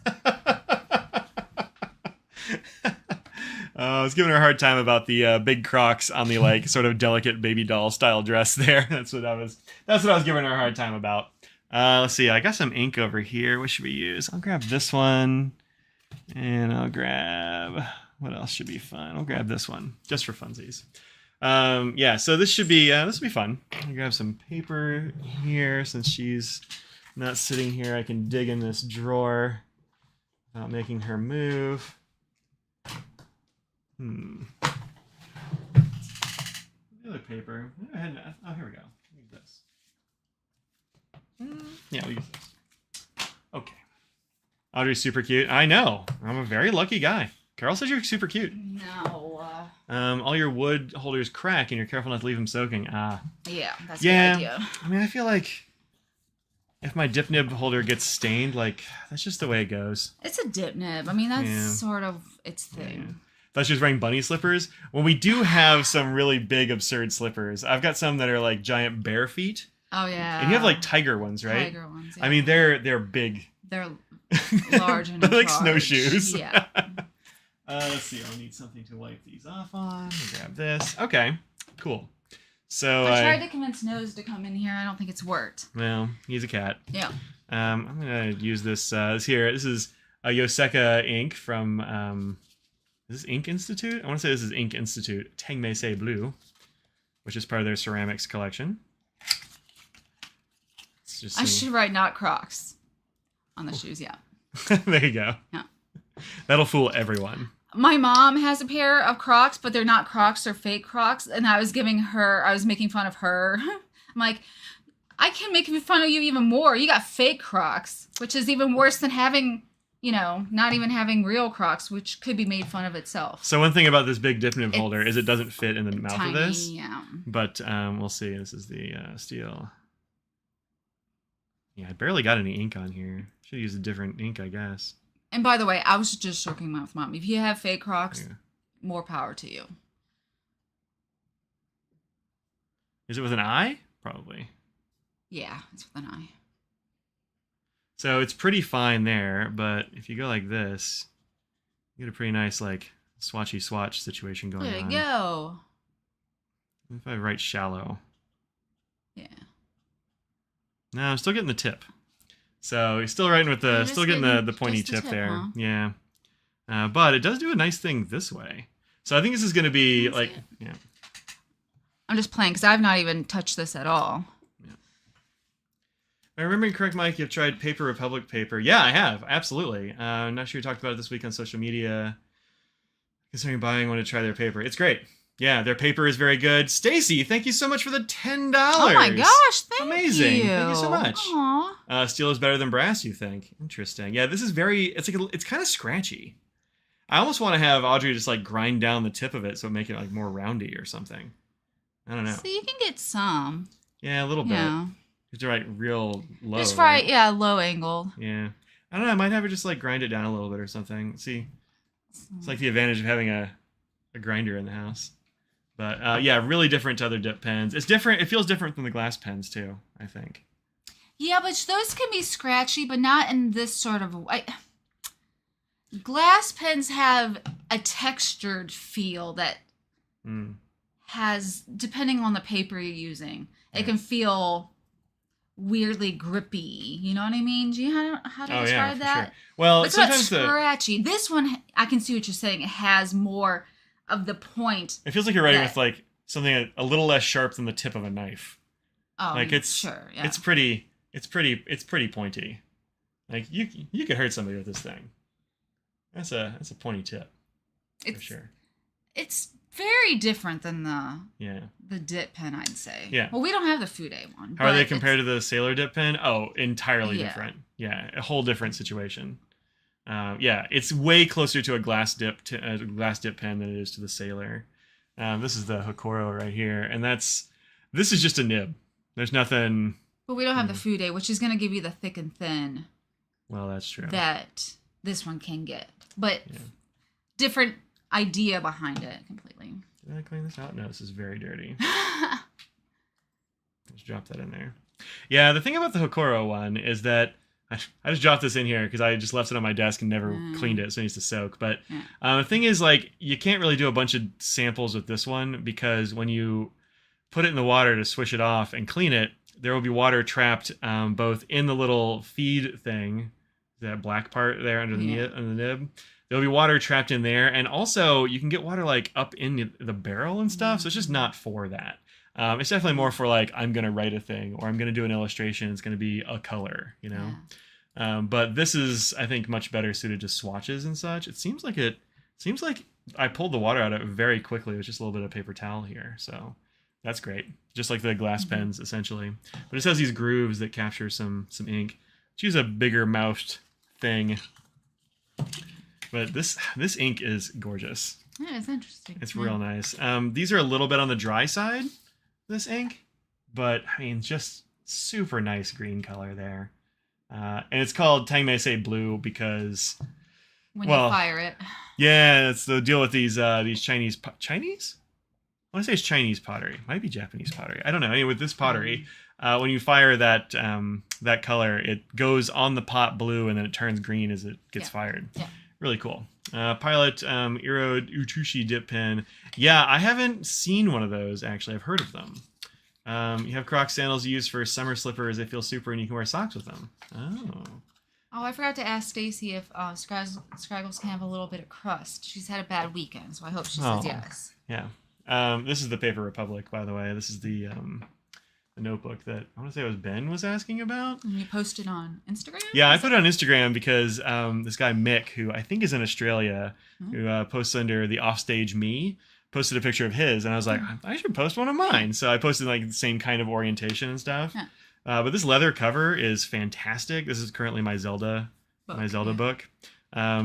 S1: I was giving her a hard time about the big Crocs on the like sort of delicate baby doll style dress there. That's what I was giving her a hard time about. Let's see. I got some ink over here. What should we use? I'll grab this one, and I'll grab what else should be fun. I'll grab this one just for funsies. Yeah. So this will be fun. I'll grab some paper here since she's not sitting here. I can dig in this drawer without making her move. The other paper. Go ahead. Oh, here we go. Use this. Yeah, we'll use this. Okay. Audrey's super cute. I know. I'm a very lucky guy. Carol says you're super cute.
S2: No.
S1: All your wood holders crack, and you're careful not to leave them soaking.
S2: Yeah, that's a good idea.
S1: I mean, I feel like if my dip nib holder gets stained, like, that's just the way it goes.
S2: It's a dip nib. I mean, that's sort of its thing.
S1: Yeah. I thought she was wearing bunny slippers. When we do have some really big, absurd slippers, I've got some that are like giant bear feet.
S2: Oh, yeah.
S1: And you have like tiger ones, right?
S2: Tiger ones, yeah.
S1: I mean, they're big.
S2: They're large and
S1: they're like snowshoes.
S2: Yeah.
S1: Let's see. I'll need something to wipe these off on. I'll grab this. Okay, cool. So
S2: I tried to convince Nose to come in here. I don't think it's worked.
S1: Well, he's a cat.
S2: Yeah.
S1: I'm gonna use this. This is a Yoseka ink from. Is this Ink Institute? I want to say this is Ink Institute. Tengmeisei Blue, which is part of their ceramics collection.
S2: I should write not Crocs on the shoes. Yeah.
S1: There you go.
S2: Yeah.
S1: That'll fool everyone.
S2: My mom has a pair of Crocs, but they're not Crocs, they're fake Crocs. And I was making fun of her. I'm like, I can make fun of you even more. You got fake Crocs, which is even worse than having, not even having real Crocs, which could be made fun of itself.
S1: So one thing about this big dip nib holder is it doesn't fit in the mouth
S2: tiny,
S1: of this.
S2: Yeah.
S1: But we'll see. This is the steel. Yeah, I barely got any ink on here. Should use a different ink, I guess.
S2: And by the way, I was just joking with Mom. If you have fake Crocs, more power to you.
S1: Is it with an eye? Probably.
S2: Yeah, it's with an eye.
S1: So it's pretty fine there, but if you go like this, you get a pretty nice, like, swatchy swatch situation going on.
S2: There you go.
S1: If I write shallow.
S2: Yeah.
S1: No, I'm still getting the tip. So he's still writing with the, still getting the pointy tip there. Huh? Yeah. But it does do a nice thing this way. So I think this is going to be like, yeah.
S2: I'm just playing because I've not even touched this at all.
S1: Yeah. If I remember correct, Mike, you've tried Paper Republic paper. Yeah, I have. Absolutely. I'm not sure you talked about it this week on social media. Considering buying, want to try their paper. It's great. Yeah, their paper is very good. Stacy, thank you so much for the $10.
S2: Oh my gosh, thank
S1: Amazing.
S2: you.
S1: Thank you so much.
S2: Aww.
S1: Steel is better than brass, you think? Interesting. Yeah, this is very, it's kind of scratchy. I almost want to have Audrey just like grind down the tip of it so make it like more roundy or something. I don't know.
S2: So you can get some.
S1: Yeah, a little bit.
S2: Yeah.
S1: Just right real low.
S2: Just right, yeah, low angled.
S1: Yeah. I don't know, I might have her just like grind it down a little bit or something. Let's see. It's like the advantage of having a grinder in the house. But yeah, really different to other dip pens. It's different. It feels different than the glass pens too, I think.
S2: Yeah, but those can be scratchy, but not in this sort of way. Glass pens have a textured feel that has, depending on the paper you're using, it can feel weirdly grippy. You know what I mean? Do you know how to describe that?
S1: Sure. Well,
S2: it's
S1: sometimes
S2: not scratchy. This one, I can see what you're saying. It has more of the point.
S1: It feels like you're writing with like something a little less sharp than the tip of a knife.
S2: Oh,
S1: like it's
S2: sure. Yeah.
S1: It's pretty pointy. Like you could hurt somebody with this thing. That's a pointy tip. For sure.
S2: It's very different than the dip pen, I'd say.
S1: Yeah.
S2: Well, we don't have the Fude one.
S1: How are they compared to the Sailor dip pen? Oh, entirely different. Yeah, a whole different situation. Yeah, it's way closer to a glass dip pen than it is to the Sailor. This is the Hokoro right here, and this is just a nib. There's nothing.
S2: But we don't have the Fude, which is going to give you the thick and thin.
S1: Well, that's true.
S2: That this one can get, but different idea behind it completely.
S1: Did I clean this out? No, this is very dirty. Just drop that in there. Yeah, the thing about the Hokoro one is that I just dropped this in here because I just left it on my desk and never cleaned it, so it needs to soak. But the thing is, like, you can't really do a bunch of samples with this one because when you put it in the water to swish it off and clean it, there will be water trapped both in the little feed thing, that black part there under the nib. There'll be water trapped in there, and also you can get water like up in the barrel and stuff. So it's just not for that. It's definitely more for like I'm gonna write a thing or I'm gonna do an illustration. It's gonna be a color, you know. But this is, I think, much better suited to swatches and such. It seems like I pulled the water out of it very quickly with just a little bit of paper towel here, so that's great. Just like the glass pens, essentially. But it has these grooves that capture some ink. Let's use a bigger mouthed thing. But this ink is gorgeous.
S2: Yeah, it's interesting.
S1: It's real nice. These are a little bit on the dry side, this ink, but I mean, just super nice green color there. And it's called Tangmeisei Blue because
S2: when you fire it.
S1: Yeah, it's the deal with these Chinese. I want to say it's Chinese pottery. Might be Japanese pottery. I don't know. Anyway, with this pottery, when you fire that color, it goes on the pot blue and then it turns green as it gets fired. Yeah. Really cool. Pilot Iro Uchushi dip pen. Yeah, I haven't seen one of those, actually. I've heard of them. You have Crocs sandals used for summer slippers. They feel super and you can wear socks with them. Oh,
S2: I forgot to ask Stacy if Scraggles can have a little bit of crust. She's had a bad weekend, so I hope she says yes.
S1: Yeah. This is the Paper Republic, by the way. This is the notebook that I want to say it was Ben was asking about.
S2: And you posted on Instagram?
S1: Yeah, I put it on Instagram because this guy Mick, who I think is in Australia, who posts under the Offstage Me, posted a picture of his, and I was like, I should post one of mine. So I posted like the same kind of orientation and stuff. But this leather cover is fantastic. This is currently my Zelda book.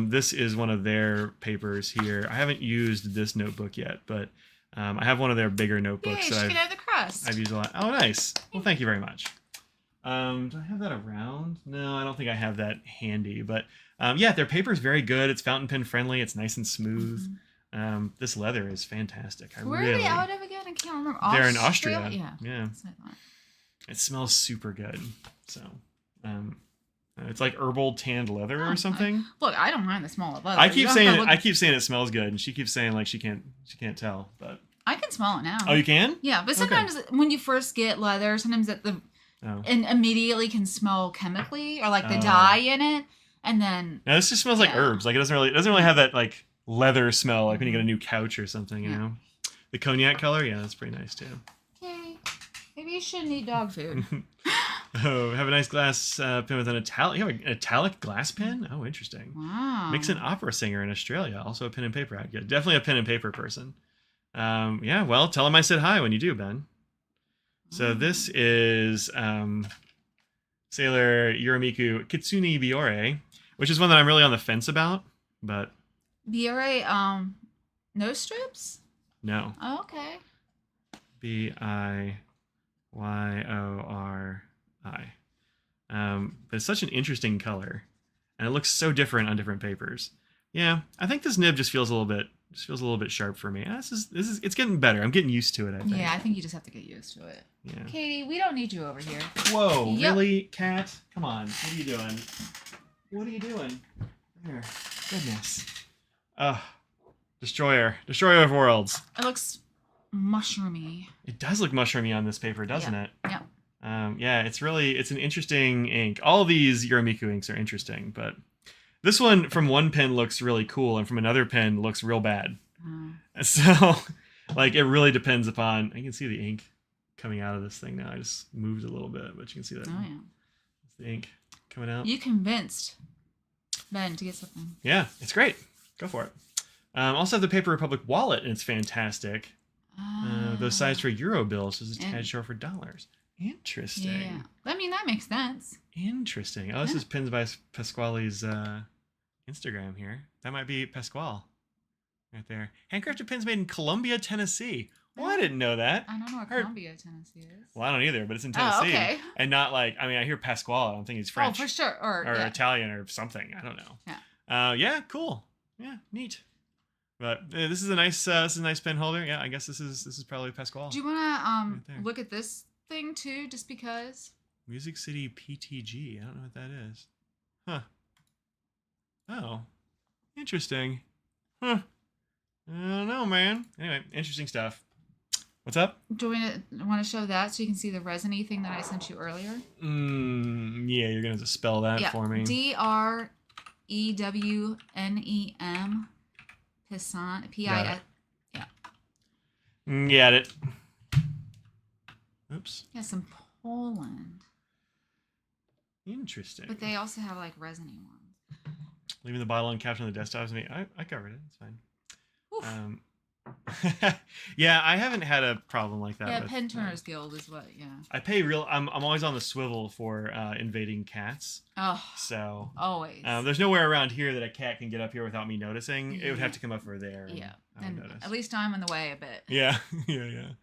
S1: This is one of their papers here. I haven't used this notebook yet, but I have one of their bigger notebooks.
S2: Yay, she can have the crust.
S1: I've used a lot. Oh, nice. Well, thank you very much. Do I have that around? No, I don't think I have that handy. But yeah, their paper is very good. It's fountain pen friendly. It's nice and smooth. This leather is fantastic.
S2: Where are they out of again? I can't remember.
S1: They're in Austria.
S2: Yeah.
S1: It smells super good. So, it's like herbal tanned leather or something.
S2: Look, I don't mind the smell of leather.
S1: I keep saying it smells good, and she keeps saying like she can't tell, but
S2: I can smell it now.
S1: Oh, you can?
S2: Yeah, but sometimes when you first get leather, sometimes and immediately can smell chemically or like the dye in it, and then.
S1: Now this just smells like herbs. Like it doesn't really have that like leather smell like when you get a new couch or something. You know, the cognac color, yeah, that's pretty nice too.
S2: Okay, maybe you shouldn't eat dog food.
S1: Oh, have a nice glass pen with an italic. You have an italic glass pen? Oh, interesting.
S2: Wow.
S1: Makes an opera singer in Australia. Also a pen and paper ad. Yeah, definitely a pen and paper person. Yeah, well, tell him I said hi when you do, Ben. So this is Sailor Yurimiku Kitsune Biore, which is one that I'm really on the fence about, but...
S2: Biore, nose strips?
S1: No.
S2: Oh, okay.
S1: Biyorei. But it's such an interesting color, and it looks so different on different papers. Yeah, I think this nib just feels a little bit sharp for me. This is it's getting better. I'm getting used to it, I think.
S2: Yeah, I think you just have to get used to it.
S1: Yeah.
S2: Katie, we don't need you over here.
S1: Whoa, really, Cat? Come on, what are you doing? What are you doing? There, goodness. Destroyer of worlds.
S2: It looks mushroomy.
S1: It does look mushroomy on this paper, doesn't it?
S2: Yeah.
S1: Yeah, it's an interesting ink. All these Yurimiku inks are interesting, but this one from one pen looks really cool, and from another pen looks real bad. So, like, it really depends upon. I can see the ink coming out of this thing now. I just moved a little bit, but you can see that.
S2: Oh yeah.
S1: It's the ink coming out.
S2: You convinced Ben to get something.
S1: Yeah, it's great. Go for it. Also have the Paper Republic wallet, and it's fantastic. Those sized for Euro bills, so it's a tad short for dollars. Interesting.
S2: Yeah. I mean, that makes sense.
S1: Interesting. Oh, this is pins by Pasquale's Instagram here. That might be Pasquale right there. Handcrafted pins made in Columbia, Tennessee. Well, I didn't know that.
S2: I don't know where Columbia, Tennessee is.
S1: Well, I don't either, but it's in Tennessee.
S2: Oh, okay.
S1: And not like, I mean, I hear Pasquale. I don't think he's French.
S2: Oh, for sure. Or
S1: Italian or something. I don't know.
S2: Yeah.
S1: Yeah, cool. Yeah, neat. But this is a nice pen holder. Yeah, I guess this is probably Pasquale.
S2: Do you want to look at this thing too, just because?
S1: Music City PTG. I don't know what that is. Huh. Oh. Interesting. Huh. I don't know, man. Anyway, interesting stuff. What's up?
S2: Do you want to show that so you can see the resiny thing that I sent you earlier?
S1: Yeah, you're going to spell that for me.
S2: DREWNEM. Pisant. P-I-S. Yeah.
S1: Get it. Oops.
S2: Yeah, some Poland.
S1: Interesting.
S2: But they also have like resiny ones.
S1: Leaving the bottle and caption on the desktop is me. I covered it. It's fine. Yeah, I haven't had a problem like that.
S2: Yeah, Pen Turners Guild is what. Yeah.
S1: I pay real. I'm always on the swivel for invading cats.
S2: Oh.
S1: So
S2: always.
S1: There's nowhere around here that a cat can get up here without me noticing. It would have to come up over there.
S2: Yeah. And at least I'm in the way a bit.
S1: Yeah. Yeah.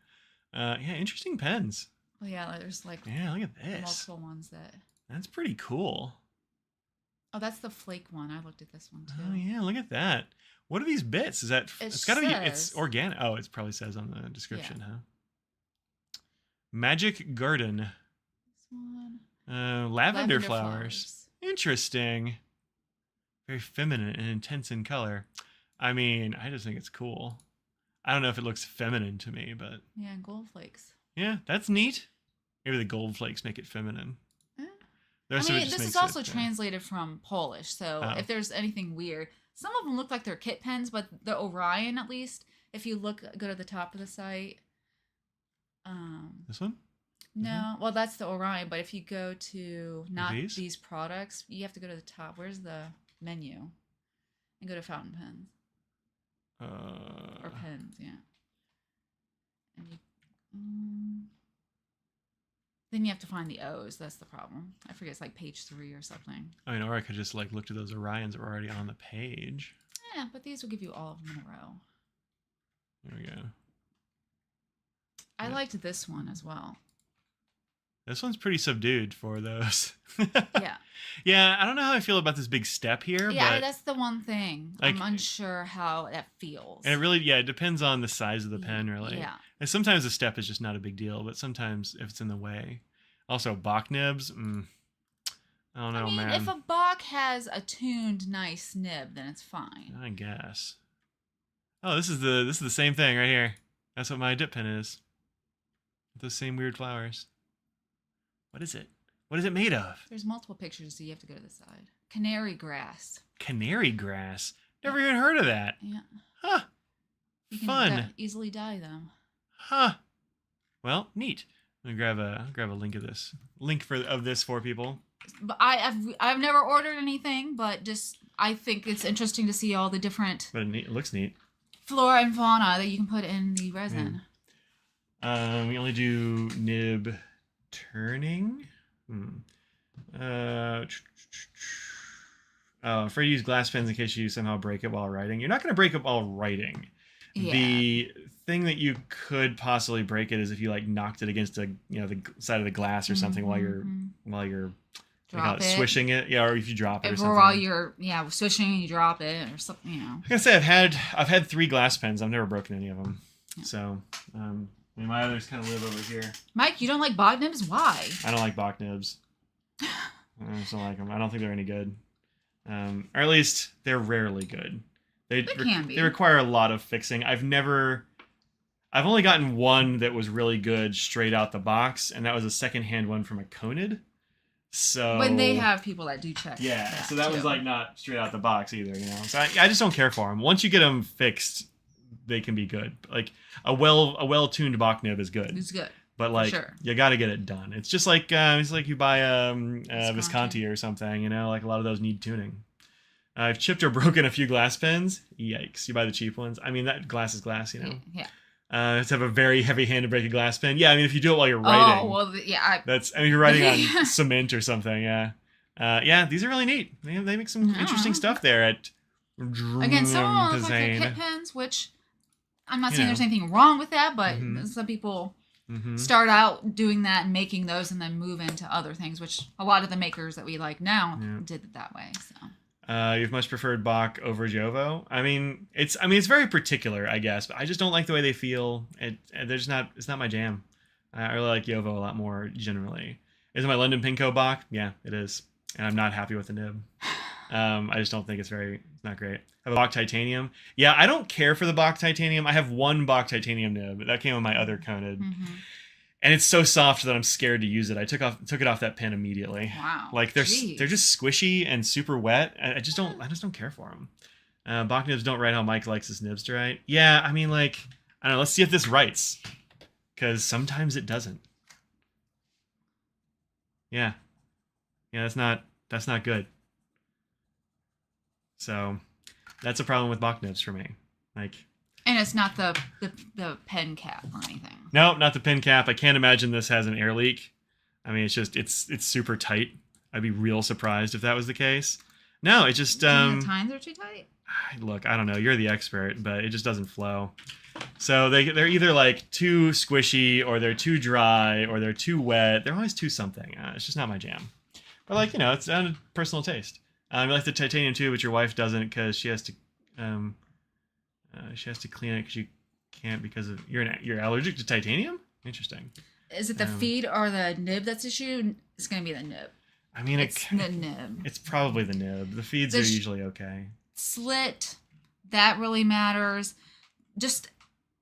S1: Interesting pens.
S2: Well, yeah. There's like.
S1: Yeah. Look at this.
S2: Multiple ones that.
S1: That's pretty cool.
S2: Oh, that's the flake one. I looked at this one too.
S1: Oh yeah, look at that. What are these bits? Is that it's gotta be it's organic. Oh, it probably says on the description, huh? Magic Garden.
S2: This one.
S1: Lavender flowers. Interesting. Very feminine and intense in color. I mean, I just think it's cool. I don't know if it looks feminine to me, but
S2: yeah, and gold flakes.
S1: Yeah, that's neat. Maybe the gold flakes make it feminine.
S2: I mean, this is also translated from Polish, so if there's anything weird, some of them look like they're kit pens, but the Orion, at least, if you go to the top of the site.
S1: This one?
S2: No, well, that's the Orion, but if you go to not these products, you have to go to the top. Where's the menu? And go to fountain pens. Or pens, yeah. And Then you have to find the O's. That's the problem. I forget, it's like page 3 or something.
S1: I mean, or I could just like look to those Orions that were already on the page.
S2: Yeah, but these will give you all of them in a row.
S1: There we go.
S2: I liked this one as well.
S1: This one's pretty subdued for those.
S2: Yeah.
S1: Yeah, I don't know how I feel about this big step here.
S2: Yeah,
S1: but
S2: that's the one thing. Like, I'm unsure how that feels.
S1: And it really, it depends on the size of the pen, really.
S2: Yeah.
S1: And sometimes the step is just not a big deal, but sometimes if it's in the way. Also, Bach nibs, I don't know, man.
S2: If a Bach has a tuned nice nib, then it's fine.
S1: I guess. Oh, this is the same thing right here. That's what my dip pen is. Those same weird flowers. What is it? What is it made of?
S2: There's multiple pictures, so you have to go to the side. Canary grass.
S1: Canary grass? Never even heard of that.
S2: Yeah.
S1: Huh.
S2: You can
S1: Fun.
S2: Easily dye them.
S1: Huh. Well, neat. I'm gonna grab a link of this. Of this for people.
S2: But I've never ordered anything, but just I think it's interesting to see all the different.
S1: But it looks neat.
S2: Flora and fauna that you can put in the resin.
S1: We only do nib turning. Afraid to use glass pens in case you somehow break it while writing. You're not going to break it while writing. Yeah. The thing that you could possibly break it is if you like knocked it against the side of the glass or something while you're swishing it. Yeah, or if you drop it or something. Or
S2: while you're swishing and you drop it or something.
S1: Like I say, I've had 3 glass pens. I've never broken any of them. Yeah. So. My others kind of live over here.
S2: Mike, you don't like Bach nibs? Why?
S1: I don't like Bach nibs. I just don't like them. I don't think they're any good. Or at least they're rarely good. They can be. They require a lot of fixing. I've only gotten one that was really good straight out the box, and that was a secondhand one from a Conid. So
S2: when they have people that do check.
S1: Yeah, so that was like not straight out the box either, So I just don't care for them. Once you get them fixed, they can be good. Like a well-tuned Bach nib is good.
S2: It's good.
S1: But like you got to get it done. It's just like you buy a Visconti or something, like a lot of those need tuning. I've chipped or broken a few glass pens. Yikes. You buy the cheap ones. I mean, that glass is glass,
S2: Yeah.
S1: To have a very heavy hand to break a glass pen. Yeah, I mean, if you do it while you're writing.
S2: Oh, well, yeah.
S1: You're writing on cement or something, yeah. These are really neat. They make some interesting stuff there at
S2: Again, some of them look like kit pens, which I'm not saying there's anything wrong with that, but some people start out doing that and making those and then move into other things, which a lot of the makers that we like now did it that way. So
S1: you've much preferred Bach over Jovo. I mean, it's very particular, I guess, but I just don't like the way they feel. It's not my jam. I really like Jovo a lot more generally. Is it my London Pinko Bach? Yeah, it is. And I'm not happy with the nib. I just don't think it's not great. I have a Bach Titanium. Yeah, I don't care for the Bach Titanium. I have one Bach Titanium nib. That came on my other Conid. And it's so soft that I'm scared to use it. I took it off that pen immediately.
S2: Wow.
S1: Like they're just squishy and super wet. I just don't care for them. Bach nibs don't write how Mike likes his nibs to write. Yeah, I mean, like, I don't know. Let's see if this writes. Because sometimes it doesn't. Yeah. Yeah, that's not good. So that's a problem with Bach nibs for me. Like,
S2: and it's not the pen cap or anything.
S1: No, not the pen cap. I can't imagine this has an air leak. I mean, it's super tight. I'd be real surprised if that was the case. No, it just
S2: the tines are too tight.
S1: Look, I don't know. You're the expert, but it just doesn't flow. So they're either like too squishy, or they're too dry, or they're too wet. They're always too something. It's just not my jam. But like, it's down to personal taste. I like the titanium too, but your wife doesn't because she has to clean it because you can't because of you're allergic to titanium. Interesting.
S2: Is it the feed or the nib that's issue? It's gonna be the nib.
S1: I mean,
S2: it's the nib.
S1: It's probably the nib. The feeds are usually okay.
S2: Slit, that really matters. Just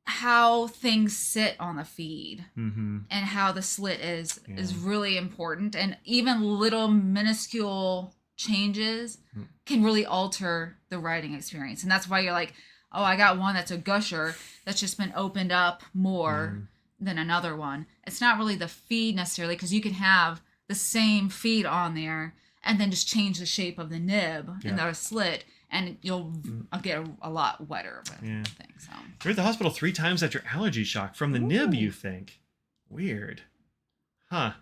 S2: how things sit on the feed and how the slit is really important, and even little minuscule changes can really alter the writing experience. And that's why you're like, oh, I got one that's a gusher that's just been opened up more than another one. It's not really the feed necessarily, because you can have the same feed on there and then just change the shape of the nib and the slit, and you'll get a lot wetter of a thing. So
S1: you're at the hospital 3 times after allergy shock from the nib, you think? Weird. Huh.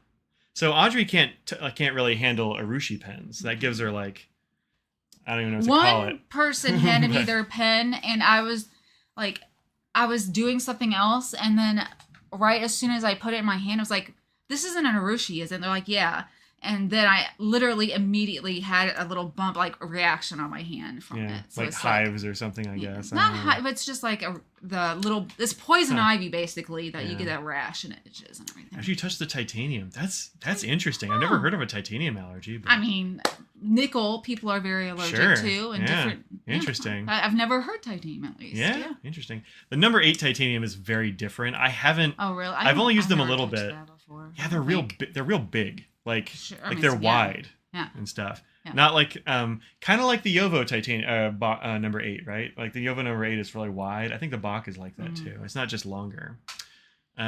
S1: So Audrey can't really handle Arushi pens. That gives her like, I don't even know what to call it.
S2: One person handed me their pen, and I was doing something else, and then right as soon as I put it in my hand, I was like, "This isn't an Arushi, is it?" And they're like, "Yeah." And then I literally immediately had a little bump, like a reaction on my hand from it. So
S1: like
S2: it's
S1: hives or something, I guess.
S2: Not hives, but it's just like it's poison ivy basically that you get that rash and it itches and everything.
S1: After you touch the titanium, that's interesting. I've never heard of a titanium allergy. But...
S2: I mean, nickel people are very allergic to, and different.
S1: Interesting.
S2: I've never heard titanium at least.
S1: Yeah, interesting. The number 8 titanium is very different. I haven't.
S2: Oh really?
S1: I've only used them a little bit. Yeah, they're real. They're real big. Like they're wide and stuff. Yeah. Not like kind of like the Yovo titanium number 8, right? Like the Yovo number 8 is really wide. I think the Bach is like that too. It's not just longer. You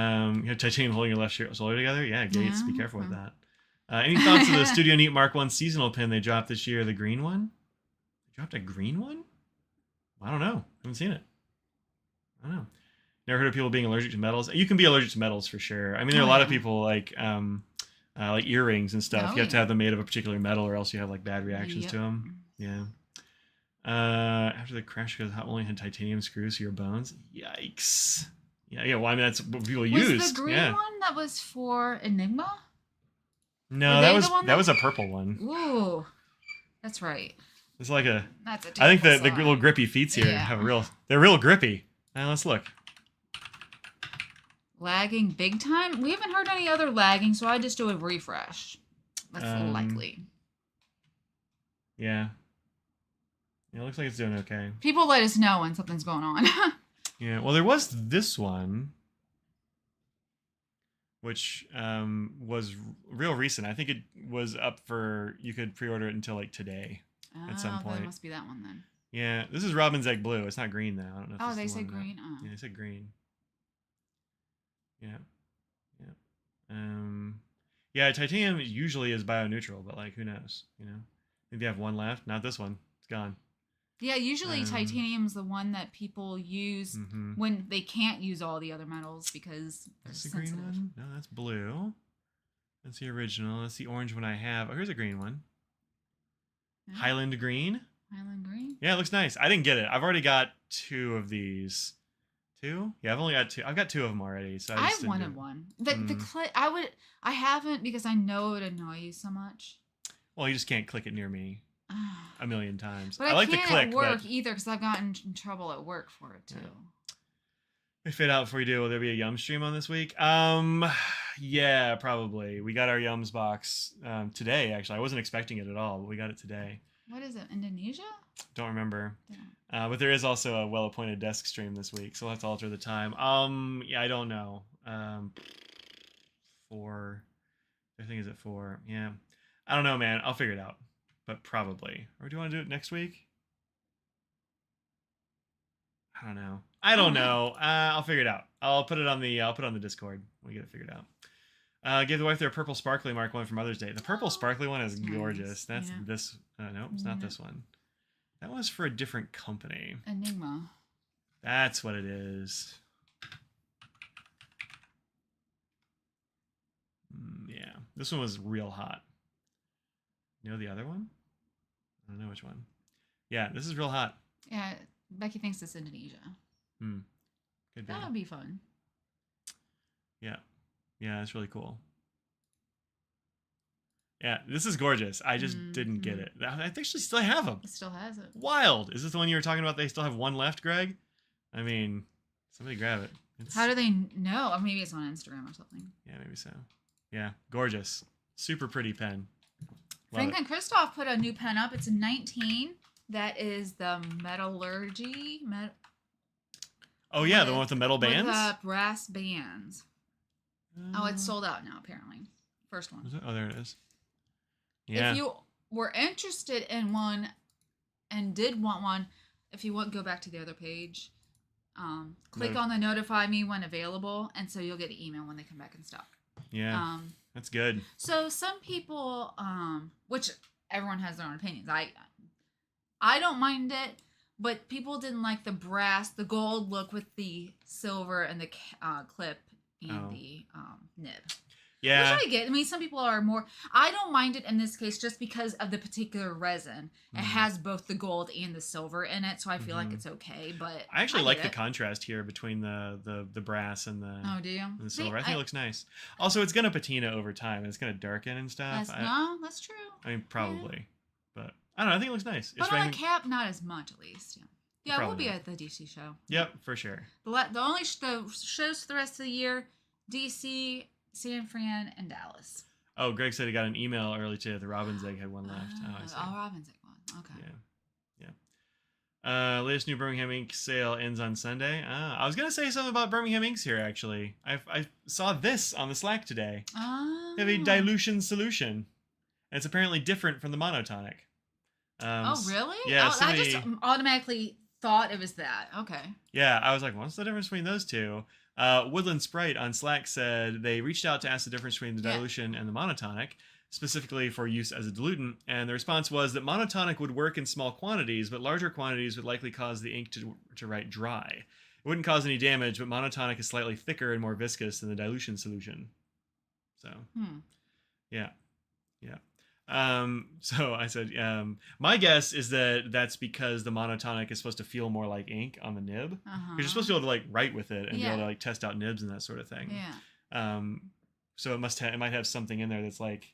S1: have titanium holding your left shoulder together. Yeah, Gates, be careful with that. Any thoughts of the Studio Neat Mark 1 seasonal pin they dropped this year? The green one? They dropped a green one? I don't know. I haven't seen it. I don't know. Never heard of people being allergic to metals. You can be allergic to metals for sure. I mean, there are a lot of people like earrings and stuff. You have to have them made of a particular metal, or else you have like bad reactions to them. Yeah. After the crash, because only had titanium screws to your bones. Yikes. Yeah. Well, I mean, that's what people used.
S2: Was the green one that was for Enigma?
S1: No, that was a purple one.
S2: Ooh, that's right.
S1: It's like a. That's a. I think the little grippy feet here have they're real grippy. Now let's look.
S2: Lagging big time? We haven't heard any other lagging, so I just do a refresh. That's likely.
S1: Yeah. It looks like it's doing okay.
S2: People let us know when something's going on.
S1: Yeah, well, there was this one, which was real recent. I think it was up for, you could pre-order it until like today at some point.
S2: It must be that one then.
S1: Yeah, this is Robin's Egg Blue. It's not green though. I don't know if
S2: they said green?
S1: Yeah, they said green. Yeah, titanium usually is bio-neutral, but like, who knows? You know, maybe I have one left. Not this one. It's gone.
S2: Yeah, usually titanium's the one that people use when they can't use all the other metals because they're sensitive. Green one?
S1: No, that's blue. That's the original. That's the orange one I have. Oh, here's a green one. Yeah. Highland green.
S2: Highland green?
S1: Yeah, it looks nice. I didn't get it. I've already got 2 of these. 2? Yeah, I've only got 2. I've got 2 of them already. So I
S2: wanted one. The click, I haven't because I know it would annoy you so much.
S1: Well, you just can't click it near me a million times.
S2: But I like the click at work either because I've gotten in trouble at work for it too.
S1: We fit out before you do. Will there be a Yum stream on this week? Yeah, probably. We got our Yums box today. Actually, I wasn't expecting it at all, but we got it today.
S2: What is it? Indonesia?
S1: Don't remember. Yeah. But there is also a well-appointed desk stream this week, so we'll have to alter the time. Yeah, I don't know. 4. I think is at 4. Yeah, I don't know, man. I'll figure it out, but probably. Or do you want to do it next week? I don't know. I'll figure it out. I'll put it on the Discord. We get it figured out. Give the wife their purple sparkly Mark 1 for Mother's Day. The purple sparkly one is gorgeous. That's this. No, it's not this one. That was for a different company.
S2: Enigma.
S1: That's what it is. Yeah, this one was real hot. You know the other one? I don't know which one. Yeah, this is real hot.
S2: Yeah, Becky thinks it's Indonesia.
S1: Could be.
S2: That would be fun.
S1: Yeah. Yeah, it's really cool. Yeah, this is gorgeous. I just didn't get it. I think she still have them.
S2: It still has it.
S1: Wild. Is this the one you were talking about? They still have one left, Greg? I mean, somebody grab it.
S2: How do they know? Or maybe it's on Instagram or something.
S1: Yeah, maybe so. Yeah, gorgeous. Super pretty pen.
S2: Franklin Christoph put a new pen up. It's a 19. That is the Metallurgy.
S1: Oh, yeah, the one with the metal bands?
S2: With the brass bands. Oh, it's sold out now, apparently. First one.
S1: Is it? Oh, there it is. Yeah.
S2: If you were interested in one and did want one, if you want, go back to the other page. Click on the notify me when available, and so you'll get an email when they come back in stock.
S1: Yeah, that's good.
S2: So some people, which everyone has their own opinions. I don't mind it, but people didn't like the gold look with the silver and the clip and the nib.
S1: Yeah.
S2: Which I get. I mean, some people are more. I don't mind it in this case just because of the particular resin. It has both the gold and the silver in it, so I feel like it's okay. But
S1: I actually like the contrast here between the brass and the
S2: do you?
S1: And the silver. I think it looks nice. Also, it's gonna patina over time. It's gonna darken and stuff.
S2: That's true.
S1: I mean, probably, but I don't know. I think it looks nice.
S2: But on a cap, not as much, at least. Yeah, we'll be at the DC show.
S1: Yep, for sure.
S2: The only the shows for the rest of the year: DC, San Fran, and Dallas.
S1: Oh, Greg said he got an email early today that the Robin's Egg had one left.
S2: Robin's Egg one. Okay.
S1: Yeah. Latest new Birmingham Ink sale ends on Sunday. I was gonna say something about Birmingham Inks here. Actually, I saw this on the Slack today. They have a dilution solution, and it's apparently different from the monotonic.
S2: Really?
S1: Yeah.
S2: I just automatically thought it was that. Okay.
S1: Yeah, I was like, what's the difference between those two? Woodland Sprite on Slack said they reached out to ask the difference between the dilution and the monotonic, specifically for use as a diluent, and the response was that monotonic would work in small quantities, but larger quantities would likely cause the ink to write dry. It wouldn't cause any damage, but monotonic is slightly thicker and more viscous than the dilution solution. So, yeah. So I said, my guess is that that's because the monotonic is supposed to feel more like ink on the nib. You're supposed to be able to like write with it and be able to like test out nibs and that sort of thing.
S2: Yeah.
S1: So it might have something in there that's like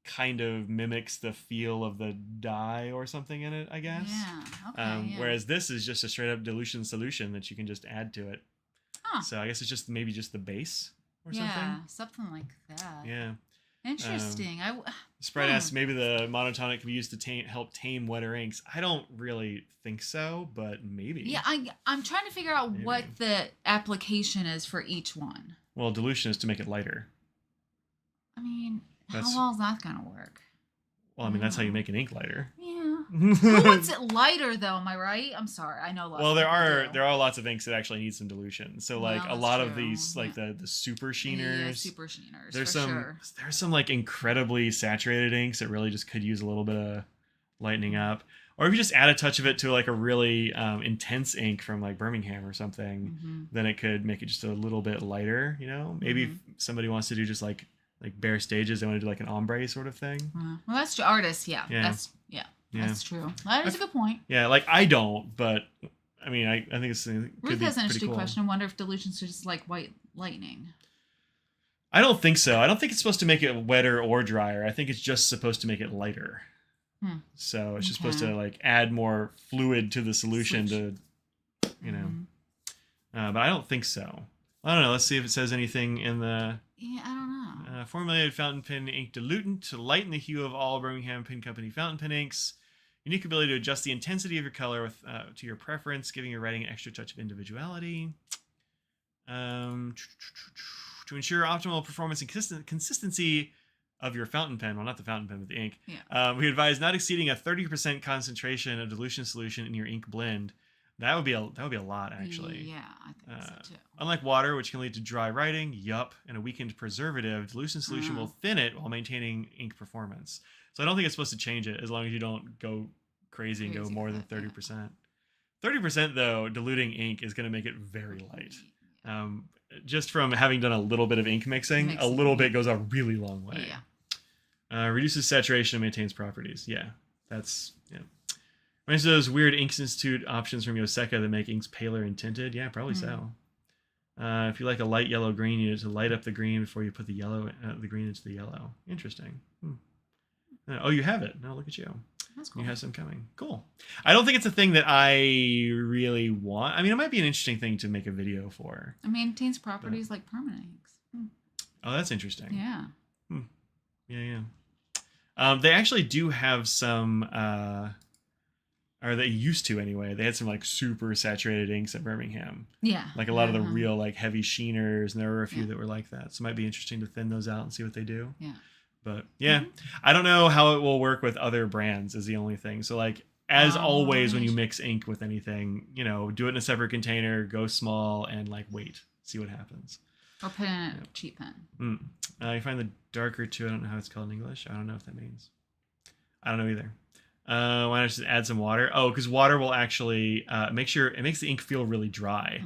S1: kind of mimics the feel of the dye or something in it, I guess.
S2: Yeah. Okay.
S1: Whereas this is just a straight up dilution solution that you can just add to it. So I guess it's just maybe just the base or something.
S2: Yeah, something like that.
S1: Yeah.
S2: Interesting.
S1: Sprite asks, maybe the monotonic can be used to help tame wetter inks. I don't really think so, but maybe.
S2: Yeah, I'm trying to figure out what the application is for each one.
S1: Well, dilution is to make it lighter.
S2: I mean, how well is that going to work?
S1: Well, I mean, that's how you make an ink lighter.
S2: Yeah. Who wants it lighter, though? Am I right? I'm sorry. I know lots.
S1: Well, there are lots of inks that actually need some dilution. So, like, a lot of these, like the super sheeners. Yeah,
S2: super sheeners.
S1: There's some like incredibly saturated inks that really just could use a little bit of lightening up. Or if you just add a touch of it to like a really intense ink from like Birmingham or something, then it could make it just a little bit lighter. You know, maybe if somebody wants to do just like bare stages, they want to do like an ombre sort of thing.
S2: Well, that's artists. Yeah. That's true. That is a good point.
S1: Yeah, like I don't, but I mean, I think it's
S2: Ruth has an interesting question. I wonder if dilution's just like white lightning.
S1: I don't think so. I don't think it's supposed to make it wetter or drier. I think it's just supposed to make it lighter. So it's just supposed to like add more fluid to the solution to, you know. But I don't think so. I don't know. Let's see if it says anything in the.
S2: Yeah, I don't know.
S1: Formulated fountain pen ink dilutant to lighten the hue of all Birmingham Pen Company fountain pen inks. Unique ability to adjust the intensity of your color to your preference, giving your writing an extra touch of individuality. To ensure optimal performance and consistency of your fountain pen, well, not the fountain pen, but the ink, we advise not exceeding a 30% concentration of dilution solution in your ink blend. That would be a lot, actually.
S2: Yeah, I think so too.
S1: Unlike water, which can lead to dry writing, and a weakened preservative, dilution solution will thin it while maintaining ink performance. So I don't think it's supposed to change it as long as you don't go crazy and go more than 30%. 30% though, diluting ink is going to make it very light. Just from having done a little bit of ink mixing, a little bit goes a really long way. Yeah. Reduces saturation and maintains properties. Yeah, that's Reminds me of those weird Inks Institute options from Yoseka that make inks paler and tinted. Yeah, probably so. If you like a light yellow green, you need to light up the green before you put the green into the yellow. Interesting. Oh, you have it. No, look at you.
S2: That's cool.
S1: You have some coming. Cool. I don't think it's a thing that I really want. I mean, it might be an interesting thing to make a video for.
S2: It maintains properties like permanent inks.
S1: Oh, that's interesting.
S2: Yeah.
S1: Yeah. They actually do have some... or they used to anyway. They had some like super saturated inks at Birmingham. Yeah. Like a lot of the real like heavy sheeners, and there were a few that were like that. So it might be interesting to thin those out and see what they do. Yeah. But yeah, I don't know how it will work with other brands is the only thing. So like as always, when you mix ink with anything, you know, do it in a separate container, go small, and like wait, see what happens.
S2: Or put in a cheap pen.
S1: You find the darker too. I don't know how it's called in English. I don't know if that means. I don't know either. Why not just add some water? Oh, because water will actually it makes the ink feel really dry.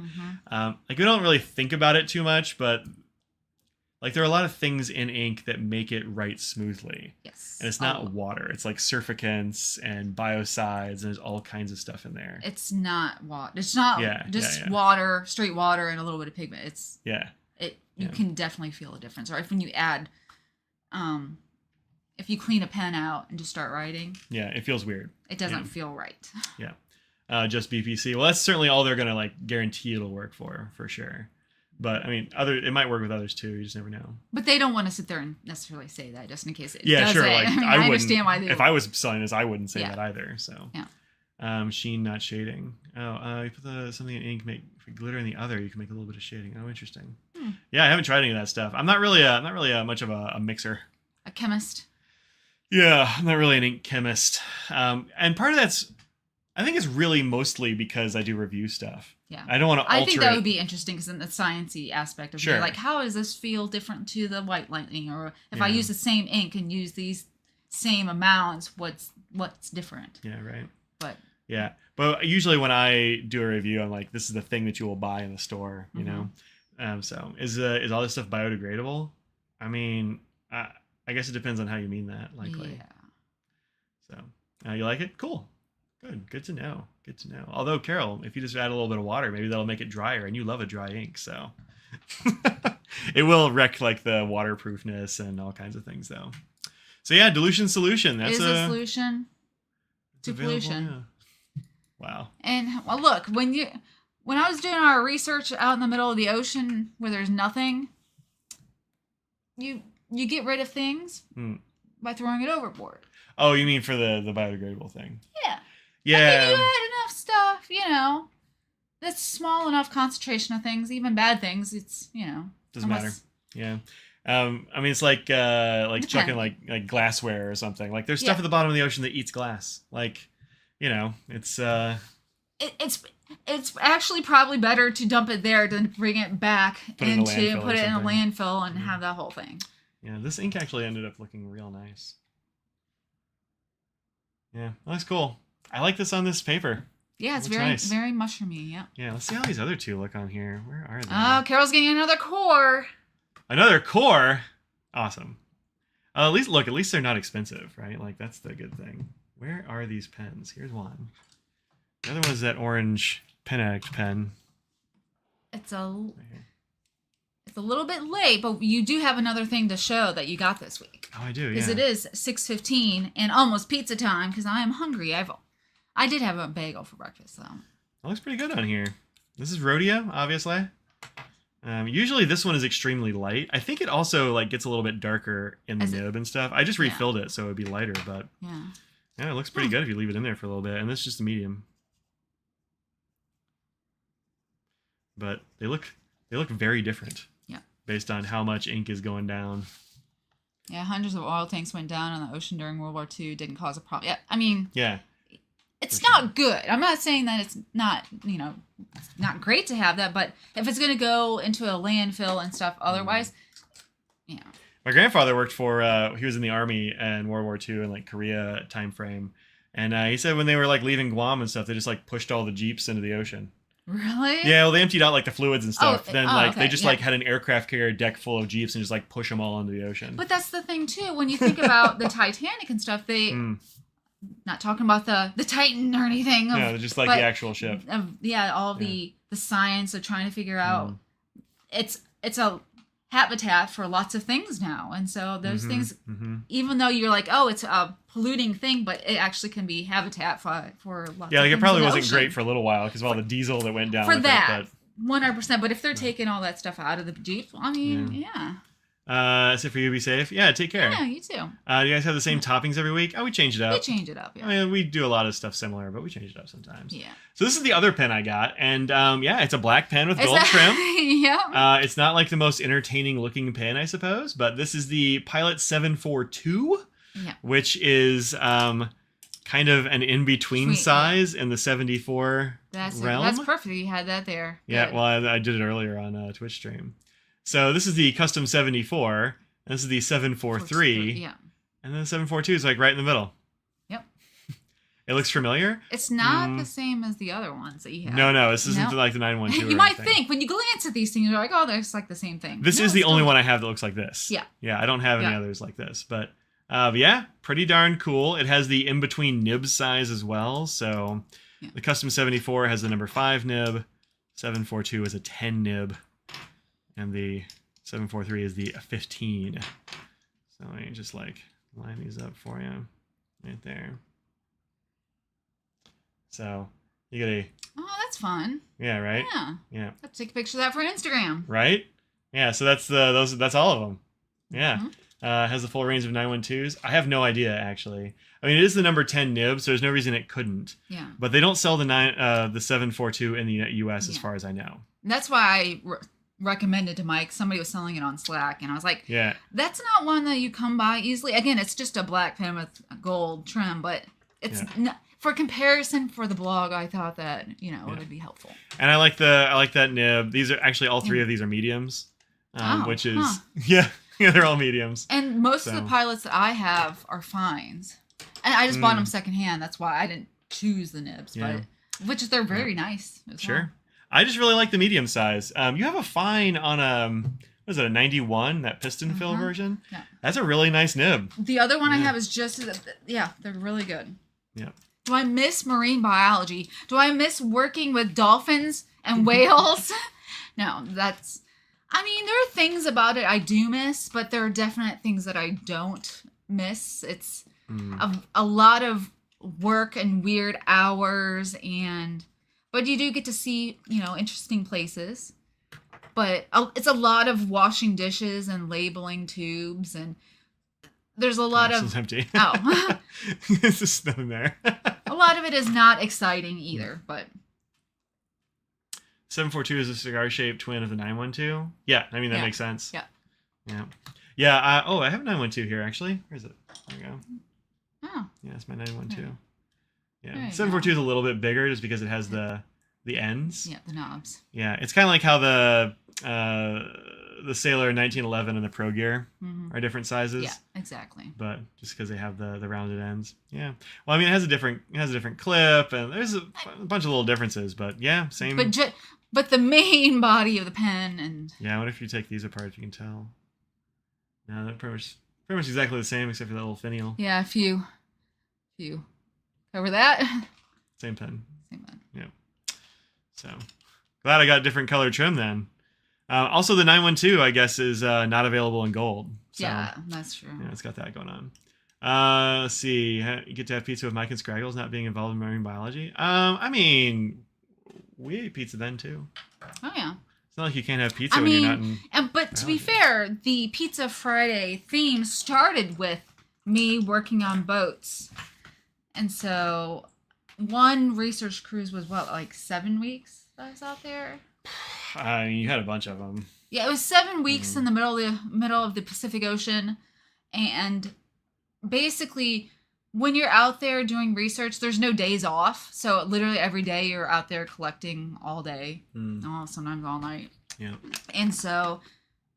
S1: Like we don't really think about it too much, but Like there are a lot of things in ink that make it write smoothly.
S2: Yes.
S1: And it's not water. It's like surfactants and biocides, and there's all kinds of stuff in there.
S2: It's not water. It's not just water, straight water, and a little bit of pigment. It's you can definitely feel a difference. Or if when you add, if you clean a pen out and just start writing.
S1: Yeah, it feels weird.
S2: It doesn't feel right.
S1: Yeah. Just BPC. Well, that's certainly all they're gonna like guarantee it'll work for sure. But I mean, it might work with others too. You just never know.
S2: But they don't want to sit there and necessarily say that, just in case it
S1: doesn't.
S2: Sure.
S1: Like
S2: I understand why they.
S1: If I was selling this, I wouldn't say that either. So sheen, not shading. Oh, you put something in ink, make glitter in the other. You can make a little bit of shading. Oh, interesting. Yeah, I haven't tried any of that stuff. I'm not really much of a mixer.
S2: A chemist.
S1: Yeah, I'm not really an ink chemist. And part of that's, I think, it's really mostly because I do review stuff.
S2: Yeah,
S1: I don't want to alter.
S2: I think that would be interesting because in the sciencey aspect of it, like how does this feel different to the white lightning, or if I use the same ink and use these same amounts, what's different?
S1: Yeah, right.
S2: But
S1: usually when I do a review, I'm like, this is the thing that you will buy in the store, you know. So is all this stuff biodegradable? I mean, I guess it depends on how you mean that. Likely. Yeah. So you like it? Cool. Good to know. Good to know. Although, Carol, if you just add a little bit of water, maybe that'll make it drier, and you love a dry ink, so it will wreck like the waterproofness and all kinds of things, though. So yeah, dilution solution. That's
S2: a solution to pollution.
S1: Yeah. Wow.
S2: And well, look, when I was doing our research out in the middle of the ocean where there's nothing, you get rid of things by throwing it overboard.
S1: Oh, you mean for the biodegradable thing?
S2: Yeah.
S1: Yeah.
S2: Maybe you add enough stuff, that's small enough concentration of things, even bad things. It's,
S1: doesn't matter. Yeah. I mean, it's like chucking like glassware or something. Like there's stuff at the bottom of the ocean that eats glass. Like, it's
S2: it's actually probably better to dump it there than bring it back put it in a landfill and have that whole thing.
S1: Yeah, this ink actually ended up looking real nice. Yeah, that's cool. I like this on this paper.
S2: Yeah, it's very nice. Very mushroomy. Yeah.
S1: Yeah, let's see how these other two look on here. Where are they?
S2: Oh, Carol's getting another core.
S1: Another core? Awesome. At least they're not expensive, right? Like that's the good thing. Where are these pens? Here's one. The other one is that orange Pen Addict pen.
S2: It's a little bit late, but you do have another thing to show that you got this week.
S1: Oh, I do, yeah.
S2: Because it is 6:15 and almost pizza time because I am hungry. I did have a bagel for breakfast, though.
S1: That looks pretty good on here. This is Rodeo, obviously. Usually this one is extremely light. I think it also gets a little bit darker in the nib and stuff. I just refilled it so it would be lighter, but yeah, it looks pretty good if you leave it in there for a little bit. And this is just a medium. But they look very different. Yeah. Based on how much ink is going down.
S2: Yeah, hundreds of oil tanks went down on the ocean during World War II. Didn't cause a problem. Yeah, I mean.
S1: Yeah.
S2: It's not good. I'm not saying that it's not, it's not great to have that, but if it's going to go into a landfill and stuff otherwise,
S1: My grandfather worked for, he was in the army in World War II and Korea time frame. And he said when they were leaving Guam and stuff, they just pushed all the Jeeps into the ocean.
S2: Really?
S1: Yeah, well, they emptied out the fluids and stuff.
S2: Oh,
S1: then
S2: okay.
S1: They just had an aircraft carrier deck full of Jeeps and just push them all into the ocean.
S2: But that's the thing too. When you think about the Titanic and stuff, they not talking about the Titan or anything.
S1: No, just the actual ship.
S2: All the science of trying to figure out. It's a habitat for lots of things now, and so those things, even though you're it's a polluting thing, but it actually can be habitat for lots of things.
S1: It probably wasn't great for a little while because of all the diesel that went down
S2: for that. 100%. But if they're taking all that stuff out of the Jeep, I mean,
S1: That's it for you. Be safe. Yeah, take care.
S2: Yeah, you too.
S1: Do you guys have the same toppings every week? Oh, we change it up.
S2: We change it up, yeah.
S1: I mean, we do a lot of stuff similar, but we change it up sometimes.
S2: Yeah.
S1: So this is the other pen I got, and it's a black pen with gold trim.
S2: Yeah.
S1: It's not the most entertaining looking pen, I suppose, but this is the Pilot 742, which is kind of an in-between size in the 74 realm.
S2: That's perfect. You had that there.
S1: Yeah,
S2: Good.
S1: well, I did it earlier on Twitch stream. So this is the custom 74, and this is the 743, and then the 742 is right in the middle.
S2: Yep.
S1: It looks familiar.
S2: It's not the same as the other ones that you have.
S1: No, this isn't like the 912.
S2: You might think when you glance at these things, you're like, oh, there's like the same thing.
S1: This is the only one I have that looks like this.
S2: Yeah.
S1: Yeah, I don't have any others like this, but yeah, pretty darn cool. It has the in-between nib size as well. So the Custom 74 has the number 5 nib, 742 is a 10 nib, and the 743 is the 15. So let me just like line these up for you right there. So you get a...
S2: Oh, that's fun.
S1: Yeah, right?
S2: Yeah. Let's take a picture of that for Instagram.
S1: Right? Yeah, so that's that's all of them. Yeah. Has the full range of 912s. I have no idea, actually. I mean, it is the number 10 nib, so there's no reason it couldn't. Yeah. But they don't sell the 742 in the US as far as I know.
S2: And that's why I recommended to Mike. Somebody was selling it on Slack, and I was like, that's not one that you come by easily. Again, it's just a black pen with gold trim, but it's not... For comparison for the blog, I thought that, it would be helpful. And
S1: I like that nib. These are actually all 3 of these are mediums, which is they're all mediums.
S2: And most of the pilots that I have are fines, and I just bought them secondhand. That's why I didn't choose the nibs, but they're very nice.
S1: Sure, I just really like the medium size. You have a fine on what is it, a 91, that piston fill version? Yeah, that's a really nice nib.
S2: The other one I have is just they're really good.
S1: Yeah.
S2: Do I miss marine biology? Do I miss working with dolphins and whales? No, there are things about it I do miss, but there are definite things that I don't miss. It's a lot of work and weird hours, but you do get to see, interesting places. But it's a lot of washing dishes and labeling tubes, and there's a lot of...
S1: This is empty.
S2: Oh.
S1: There's just nothing there.
S2: A lot of it is not exciting either, but...
S1: 742 is a cigar-shaped twin of the 912. Yeah, I mean, that makes sense.
S2: Yeah.
S1: Yeah. Yeah, I have a 912 here, actually. Where is it? There we go.
S2: Oh.
S1: Yeah, it's my 912. Yeah. 742 is a little bit bigger just because it has the ends.
S2: Yeah, the knobs.
S1: Yeah, it's kind of like how the Sailor 1911 and the Pro Gear are different sizes.
S2: Yeah, exactly.
S1: But just because they have the rounded ends. Yeah. Well, I mean, it has a different clip, and there's a bunch of little differences, but yeah, same.
S2: But the main body of the pen and...
S1: Yeah, what if you take these apart, if you can tell? No, they're pretty much exactly the same, except for that little finial.
S2: Yeah, a few. Cover that.
S1: Same pen.
S2: Same pen.
S1: Yeah. So, glad I got different color trim then. Also, the 912, I guess, is not available in gold. So,
S2: yeah, that's true.
S1: Yeah, it's got that going on. Let's see. You get to have pizza with Mike and Scraggles not being involved in marine biology. I mean, we ate pizza then, too.
S2: Oh, yeah.
S1: It's not like you can't have pizza when you're not in
S2: But biology. To be fair, the Pizza Friday theme started with me working on boats. And so one research cruise was, like 7 weeks that I was out there?
S1: You had a bunch of them.
S2: Yeah, it was 7 weeks in the middle of the Pacific Ocean, and basically, when you're out there doing research, there's no days off. So literally every day you're out there collecting all day, sometimes all night.
S1: Yeah.
S2: And so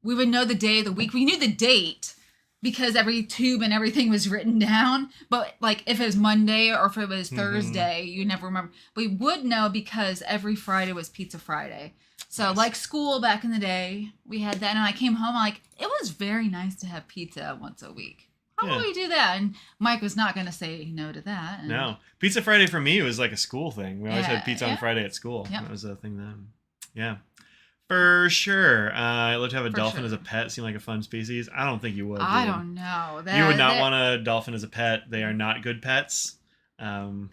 S2: we would know the day of the week. We knew the date because every tube and everything was written down. But like if it was Monday or if it was Thursday, you never remember. We would know because every Friday was Pizza Friday. So like school back in the day, we had that. And I came home, it was very nice to have pizza once a week. How about we do that? And Mike was not going to say no to that. And
S1: no. Pizza Friday for me was like a school thing. We always had pizza on Friday at school. Yep. That was a thing then. Yeah. For sure. I'd love to have a dolphin as a pet. Seem like a fun species. I don't think you would.
S2: I don't know.
S1: You would not want a dolphin as a pet. They are not good pets. No.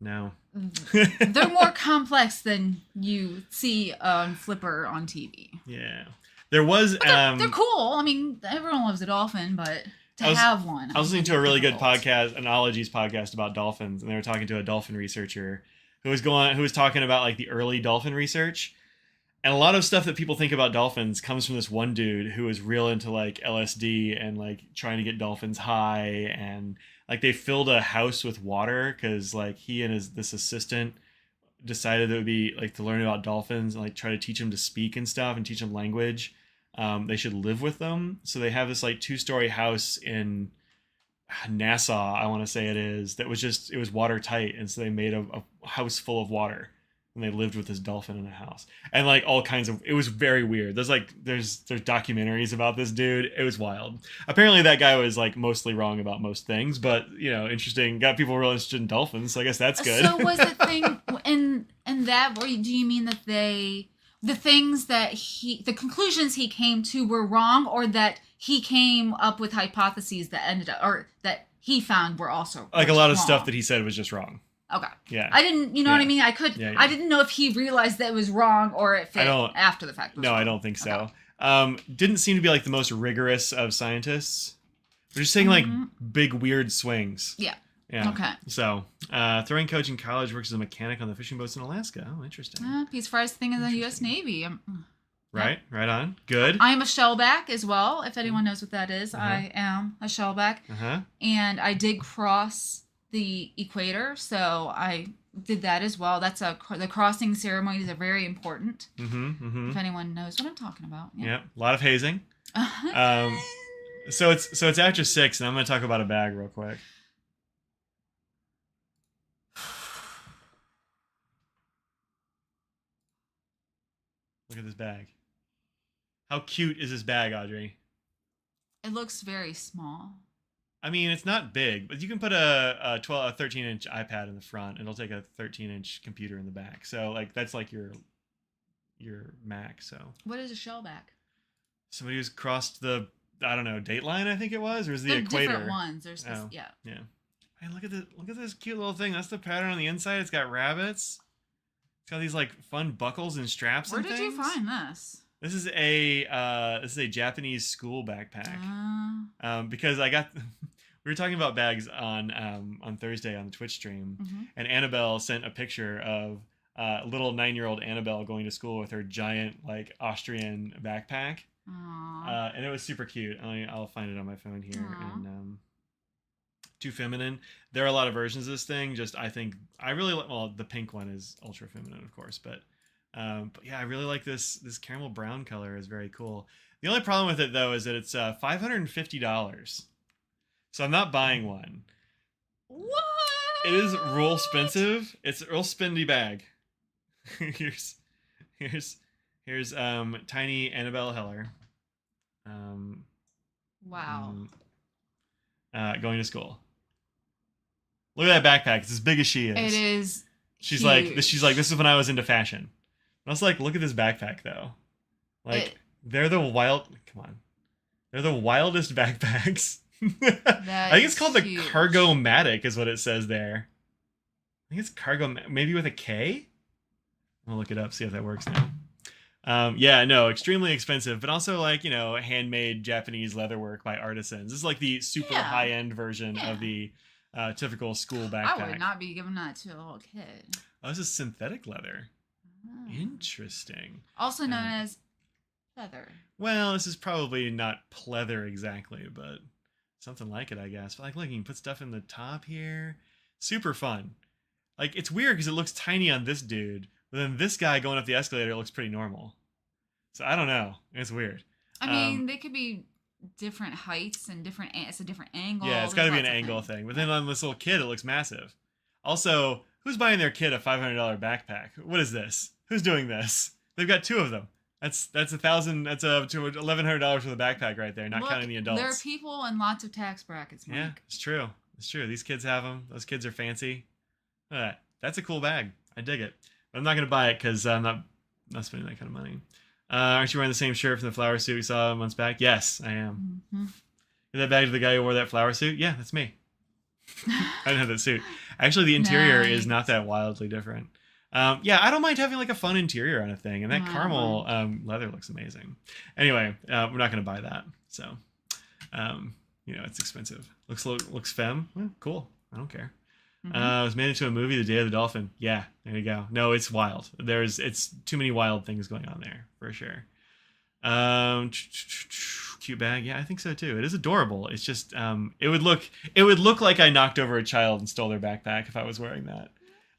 S2: They're more complex than you see on Flipper on TV.
S1: Yeah. There was...
S2: they're cool. I mean, everyone loves a dolphin, but... have one.
S1: I was listening to a really good podcast, an Ologies podcast about dolphins, and they were talking to a dolphin researcher who was talking about like the early dolphin research. And a lot of stuff that people think about dolphins comes from this one dude who was real into like LSD and like trying to get dolphins high, and like they filled a house with water because like he and this assistant decided that it would be like to learn about dolphins and like try to teach them to speak and stuff and teach them language. They should live with them. So they have this like 2-story house in Nassau, I want to say it is, that was it was watertight. And so they made a house full of water and they lived with this dolphin in a house and like all kinds of, it was very weird. There's documentaries about this dude. It was wild. Apparently that guy was like mostly wrong about most things, but interesting. Got people real interested in dolphins. So I guess that's good.
S2: So was the thing in that, or do you mean that the things that the conclusions he came to were wrong, or that he came up with hypotheses that ended up, or that he found were also
S1: like a lot of stuff that he said was just wrong.
S2: Okay.
S1: Yeah.
S2: I didn't, what I mean? I didn't know if he realized that it was wrong or if it after the fact was wrong.
S1: I don't think so. Okay. Didn't seem to be like the most rigorous of scientists. We're just saying like big weird swings.
S2: Yeah.
S1: Yeah.
S2: Okay.
S1: So, throwing coach in college, works as a mechanic on the fishing boats in Alaska. Oh, interesting.
S2: He's first thing in the U.S. Navy.
S1: Right. Right on. Good.
S2: I'm a shellback as well, if anyone knows what that is. I am a shellback. And I did cross the equator, so I did that as well. That's the crossing ceremonies are very important. If anyone knows what I'm talking about.
S1: Yeah. A lot of hazing. So it's after 6, and I'm going to talk about a bag real quick. Look at this bag. How cute is this bag, Audrey?
S2: It looks very small.
S1: I mean, it's not big, but you can put a 13-inch iPad in the front, and it'll take a 13-inch computer in the back. So, like, that's like your Mac. So.
S2: What is a shellback?
S1: Somebody who's crossed the, I don't know, Dateline, I think it was, or is the equator?
S2: Different ones. There's this, yeah.
S1: Hey, look at this cute little thing. That's the pattern on the inside. It's got rabbits. It's got these like fun buckles and straps.
S2: Where did you find this?
S1: This is a Japanese school backpack. Because I got we were talking about bags on Thursday on the Twitch stream, and Annabelle sent a picture of little 9-year-old Annabelle going to school with her giant like Austrian backpack. And it was super cute. I'll find it on my phone here. And too feminine. There are a lot of versions of this thing. Just I think I really like. Well, the pink one is ultra feminine, of course, but yeah, I really like this caramel brown color. Is very cool. The only problem with it though is that it's $550. So I'm not buying one.
S2: What?
S1: It is real expensive. It's a real spendy bag. here's tiny Annabelle Heller.
S2: Wow.
S1: Going to school. Look at that backpack. It's as big as she is.
S2: It is.
S1: She's
S2: huge.
S1: like, this is when I was into fashion. And I was like, look at this backpack though. Like they're the wildest backpacks. I think it's called the Cargo-Matic is what it says there. I think it's Cargo, maybe with a K. I'll look it up, see if that works now. Yeah, no, extremely expensive, but also like, handmade Japanese leatherwork by artisans. This is like the super high-end version of the typical school backpack.
S2: I would not be giving that to a little kid.
S1: Oh, this is synthetic leather. Interesting.
S2: Also known as feather.
S1: Well, this is probably not pleather exactly, but something like it, I guess. But like, look, you can put stuff in the top here. Super fun. Like, it's weird because it looks tiny on this dude, but then this guy going up the escalator looks pretty normal. So I don't know. It's weird.
S2: I mean, they could be different heights and it's a different angle.
S1: Yeah, it's got to be an angle thing. But then on this little kid, it looks massive. Also, who's buying their kid a $500 backpack? What is this? Who's doing this? They've got 2 of them. That's $1,000. That's $1,100 for the backpack right there, not counting the adults.
S2: There are people in lots of tax brackets, Mike.
S1: Yeah, it's true. It's true. These kids have them. Those kids are fancy. Look at that. That's a cool bag. I dig it. But I'm not going to buy it because I'm not spending that kind of money. Aren't you wearing the same shirt from the flower suit we saw months back? Yes, I am. Is that bag to the guy who wore that flower suit? Yeah, that's me. I didn't have that suit. Actually, the interior is not that wildly different. Yeah, I don't mind having like a fun interior on a thing, and that caramel leather looks amazing. Anyway, we're not going to buy that. So, it's expensive. Looks femme. Well, cool. I don't care. It was made into a movie, The Day of the Dolphin. Yeah, there you go. No, it's wild. It's too many wild things going on there for sure. Cute bag. Yeah, I think so too. It is adorable. It's just it would look like I knocked over a child and stole their backpack if I was wearing that.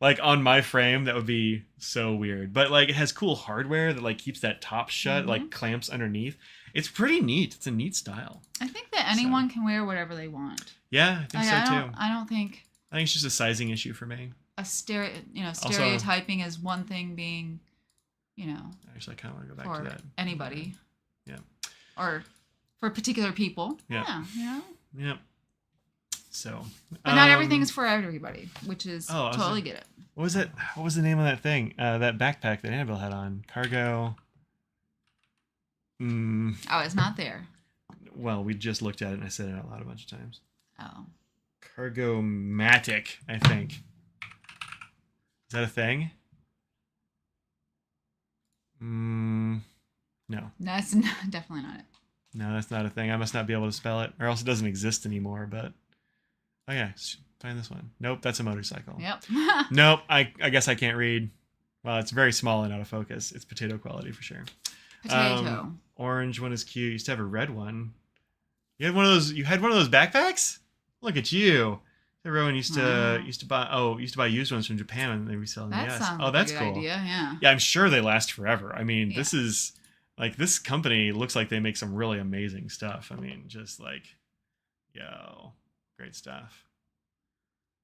S1: Like on my frame, that would be so weird. But like it has cool hardware that like keeps that top shut, like clamps underneath. It's pretty neat. It's a neat style.
S2: I think that anyone can wear whatever they want.
S1: Yeah, I think so too.
S2: I don't think.
S1: I think it's just a sizing issue for me.
S2: Stereotyping is one thing being,
S1: Actually, I kind of want to go back
S2: for
S1: to that.
S2: Anybody.
S1: Yeah.
S2: Or for particular people.
S1: Yeah.
S2: Yeah.
S1: Yeah. So.
S2: But not everything's for everybody, which is totally get it.
S1: What was that? What was the name of that thing? That backpack that Annabelle had on? Cargo.
S2: Oh, it's not there.
S1: Well, we just looked at it and I said it out loud a bunch of times.
S2: Oh.
S1: Cargo-matic, I think. Is that a thing? No.
S2: That's definitely not it.
S1: No, that's not a thing. I must not be able to spell it, or else it doesn't exist anymore. But oh yeah, find this one. Nope, that's a motorcycle.
S2: Yep.
S1: Nope, I guess I can't read. Well, it's very small and out of focus. It's potato quality for sure.
S2: Potato.
S1: Orange one is cute. You used to have a red one. You had one of those. You had one of those backpacks. Look at you. Everyone used to buy used ones from Japan and they resell in the US.
S2: Sounds
S1: that's
S2: a
S1: cool.
S2: good idea, yeah.
S1: Yeah, I'm sure they last forever. I mean, this is like this company looks like they make some really amazing stuff. I mean, just like, great stuff.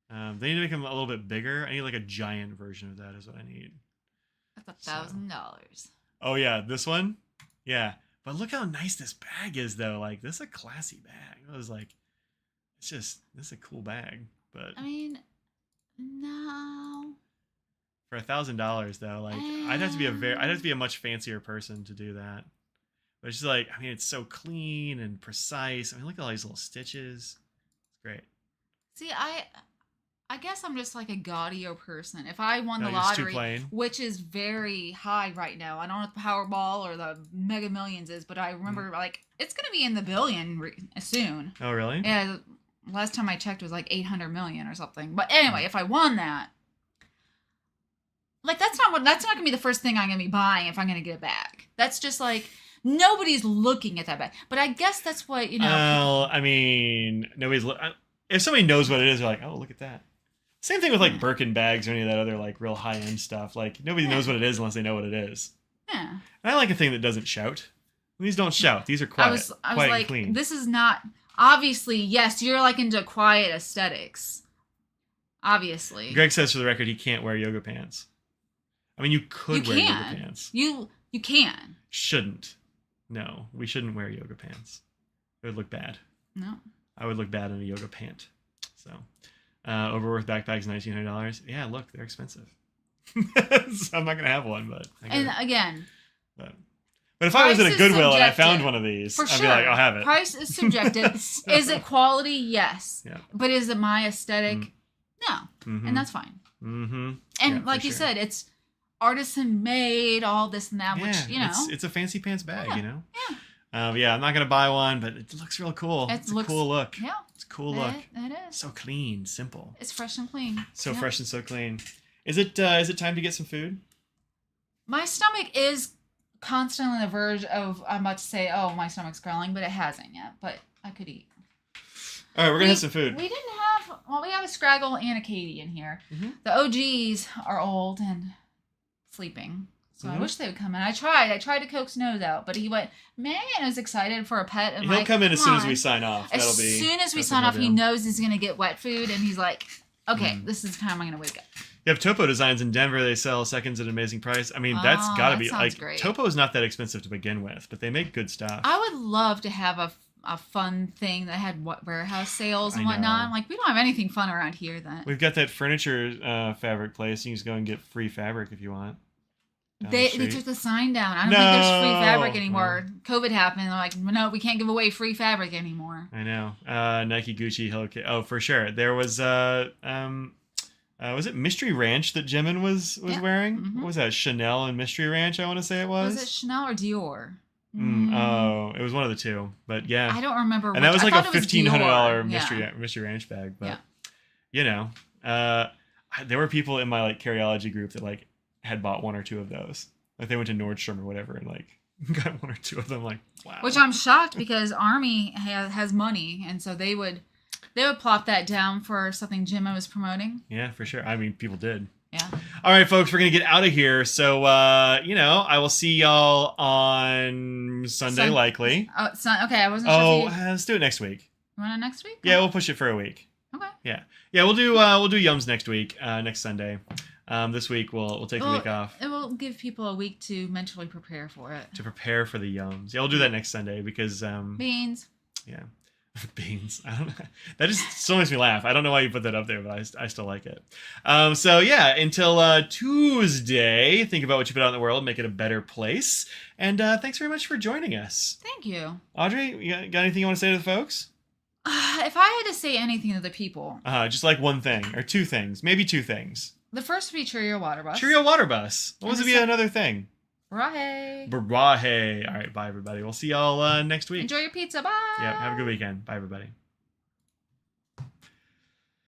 S1: They need to make them a little bit bigger. I need like a giant version of that is what I need.
S2: That's $1,000.
S1: Oh yeah, this one? Yeah. But look how nice this bag is though. Like this is a classy bag. It was like this is a cool bag. But
S2: I mean, no.
S1: For $1,000 though, like I'd have to be a much fancier person to do that. But it's just like, I mean, it's so clean and precise. I mean, look at all these little stitches. It's great.
S2: See, I guess I'm just like a gaudier person. If I won the lottery, which is very high right now, I don't know what the Powerball or the Mega Millions is, but I remember like it's going to be in the billion soon.
S1: Oh, really?
S2: Yeah. Last time I checked, it was like 800 million or something. But anyway, if I won that, like that's not gonna be the first thing I'm gonna be buying if I'm gonna get it back. That's just like nobody's looking at that bag. But I guess that's what
S1: Well, I mean, if somebody knows what it is, they're like, oh, look at that. Same thing with like Birkin bags or any of that other like real high end stuff. Like nobody knows what it is unless they know what it is.
S2: Yeah.
S1: And I like a thing that doesn't shout. These don't shout. These are quiet.
S2: I was
S1: quiet
S2: like,
S1: and clean.
S2: This is not. Obviously, yes, you're like into quiet aesthetics. Obviously.
S1: Greg says for the record he can't wear yoga pants. I mean, you could wear yoga pants.
S2: You can.
S1: Shouldn't. No, we shouldn't wear yoga pants. It would look bad.
S2: No.
S1: I would look bad in a yoga pant. So, Overworth backpacks, $1,900. Yeah, look, they're expensive. So I'm not gonna have one, but
S2: again.
S1: But if I was at a Goodwill and I found one of these, I'd be like, I'll have it.
S2: Price is subjective. Is it quality? Yes.
S1: Yeah.
S2: But is it my aesthetic? No.
S1: Mm-hmm.
S2: And that's fine.
S1: Mm-hmm.
S2: And like you said, it's artisan made, all this and that, which,
S1: It's a fancy pants bag,
S2: Yeah.
S1: I'm not going to buy one, but it looks real cool. It's a cool look.
S2: Yeah.
S1: It's a cool look.
S2: It is.
S1: So clean, simple.
S2: It's fresh and clean.
S1: So fresh and so clean. Is it time to get some food?
S2: My stomach is constantly on the verge of, I'm about to say, oh, my stomach's growling, but it hasn't yet. But I could eat.
S1: All right, we're going to have some food.
S2: We have a Scraggle and a Katie in here. Mm-hmm. The OGs are old and sleeping. So I wish they would come in. I tried to coax nose out, but he went, man, I was excited for a pet. And
S1: he'll come in as soon as we sign off.
S2: As soon as we sign off, he knows he's going to get wet food, and he's like, okay, this is the time I'm going to wake up.
S1: You have Topo Designs in Denver. They sell seconds at an amazing price. I mean, that's got to be like
S2: great.
S1: Topo is not that expensive to begin with, but they make good stuff.
S2: I would love to have a fun thing that had warehouse sales and whatnot. Like, we don't have anything fun around here. We've
S1: got that furniture fabric place. You can just go and get free fabric if you want.
S2: They took the sign down. I don't think there's free fabric anymore. COVID happened. They're like, no, we can't give away free fabric anymore.
S1: I know. Nike, Gucci, Hello Kitty. Oh, for sure. There was it Mystery Ranch that Jimin was wearing? Mm-hmm. What was that? Chanel and Mystery Ranch, I want to say it was.
S2: Was it Chanel or Dior?
S1: Oh, it was one of the two. But yeah.
S2: I don't remember.
S1: And that was like a $1,500 Mystery Ranch bag. But, there were people in my like Carryology group that like had bought one or two of those. Like they went to Nordstrom or whatever and like got one or two of them. Like, wow.
S2: Which I'm shocked because Army has money, and so they would plop that down for something Jimmo was promoting.
S1: Yeah, for sure. I mean, people did.
S2: Yeah.
S1: All right, folks, we're going to get out of here. So, I will see y'all on Sunday, likely.
S2: Oh, okay. I wasn't sure.
S1: Let's do it next week.
S2: You want it next week?
S1: Yeah, we'll push it for a week.
S2: Okay.
S1: Yeah. We'll do Yums next week, next Sunday. This week we'll take the week off.
S2: It will give people a week to mentally prepare for it.
S1: To prepare for the Yums. Yeah, we'll do that next Sunday because
S2: beans.
S1: Yeah. Beans. I don't know. That just still makes me laugh. I don't know why you put that up there, but I still like it. So yeah, until Tuesday, think about what you put out in the world, make it a better place. And thanks very much for joining us.
S2: Thank you.
S1: Audrey, you got anything you want to say to the folks?
S2: If I had to say anything to the people.
S1: Just like one thing or two things, maybe two things.
S2: The first would be Cheerio Water Bus.
S1: Cheerio Water Bus. What was it be another thing?
S2: Brahe.
S1: Brahe. All right, bye everybody. We'll see y'all next week.
S2: Enjoy your pizza. Bye.
S1: Yeah, have a good weekend. Bye everybody.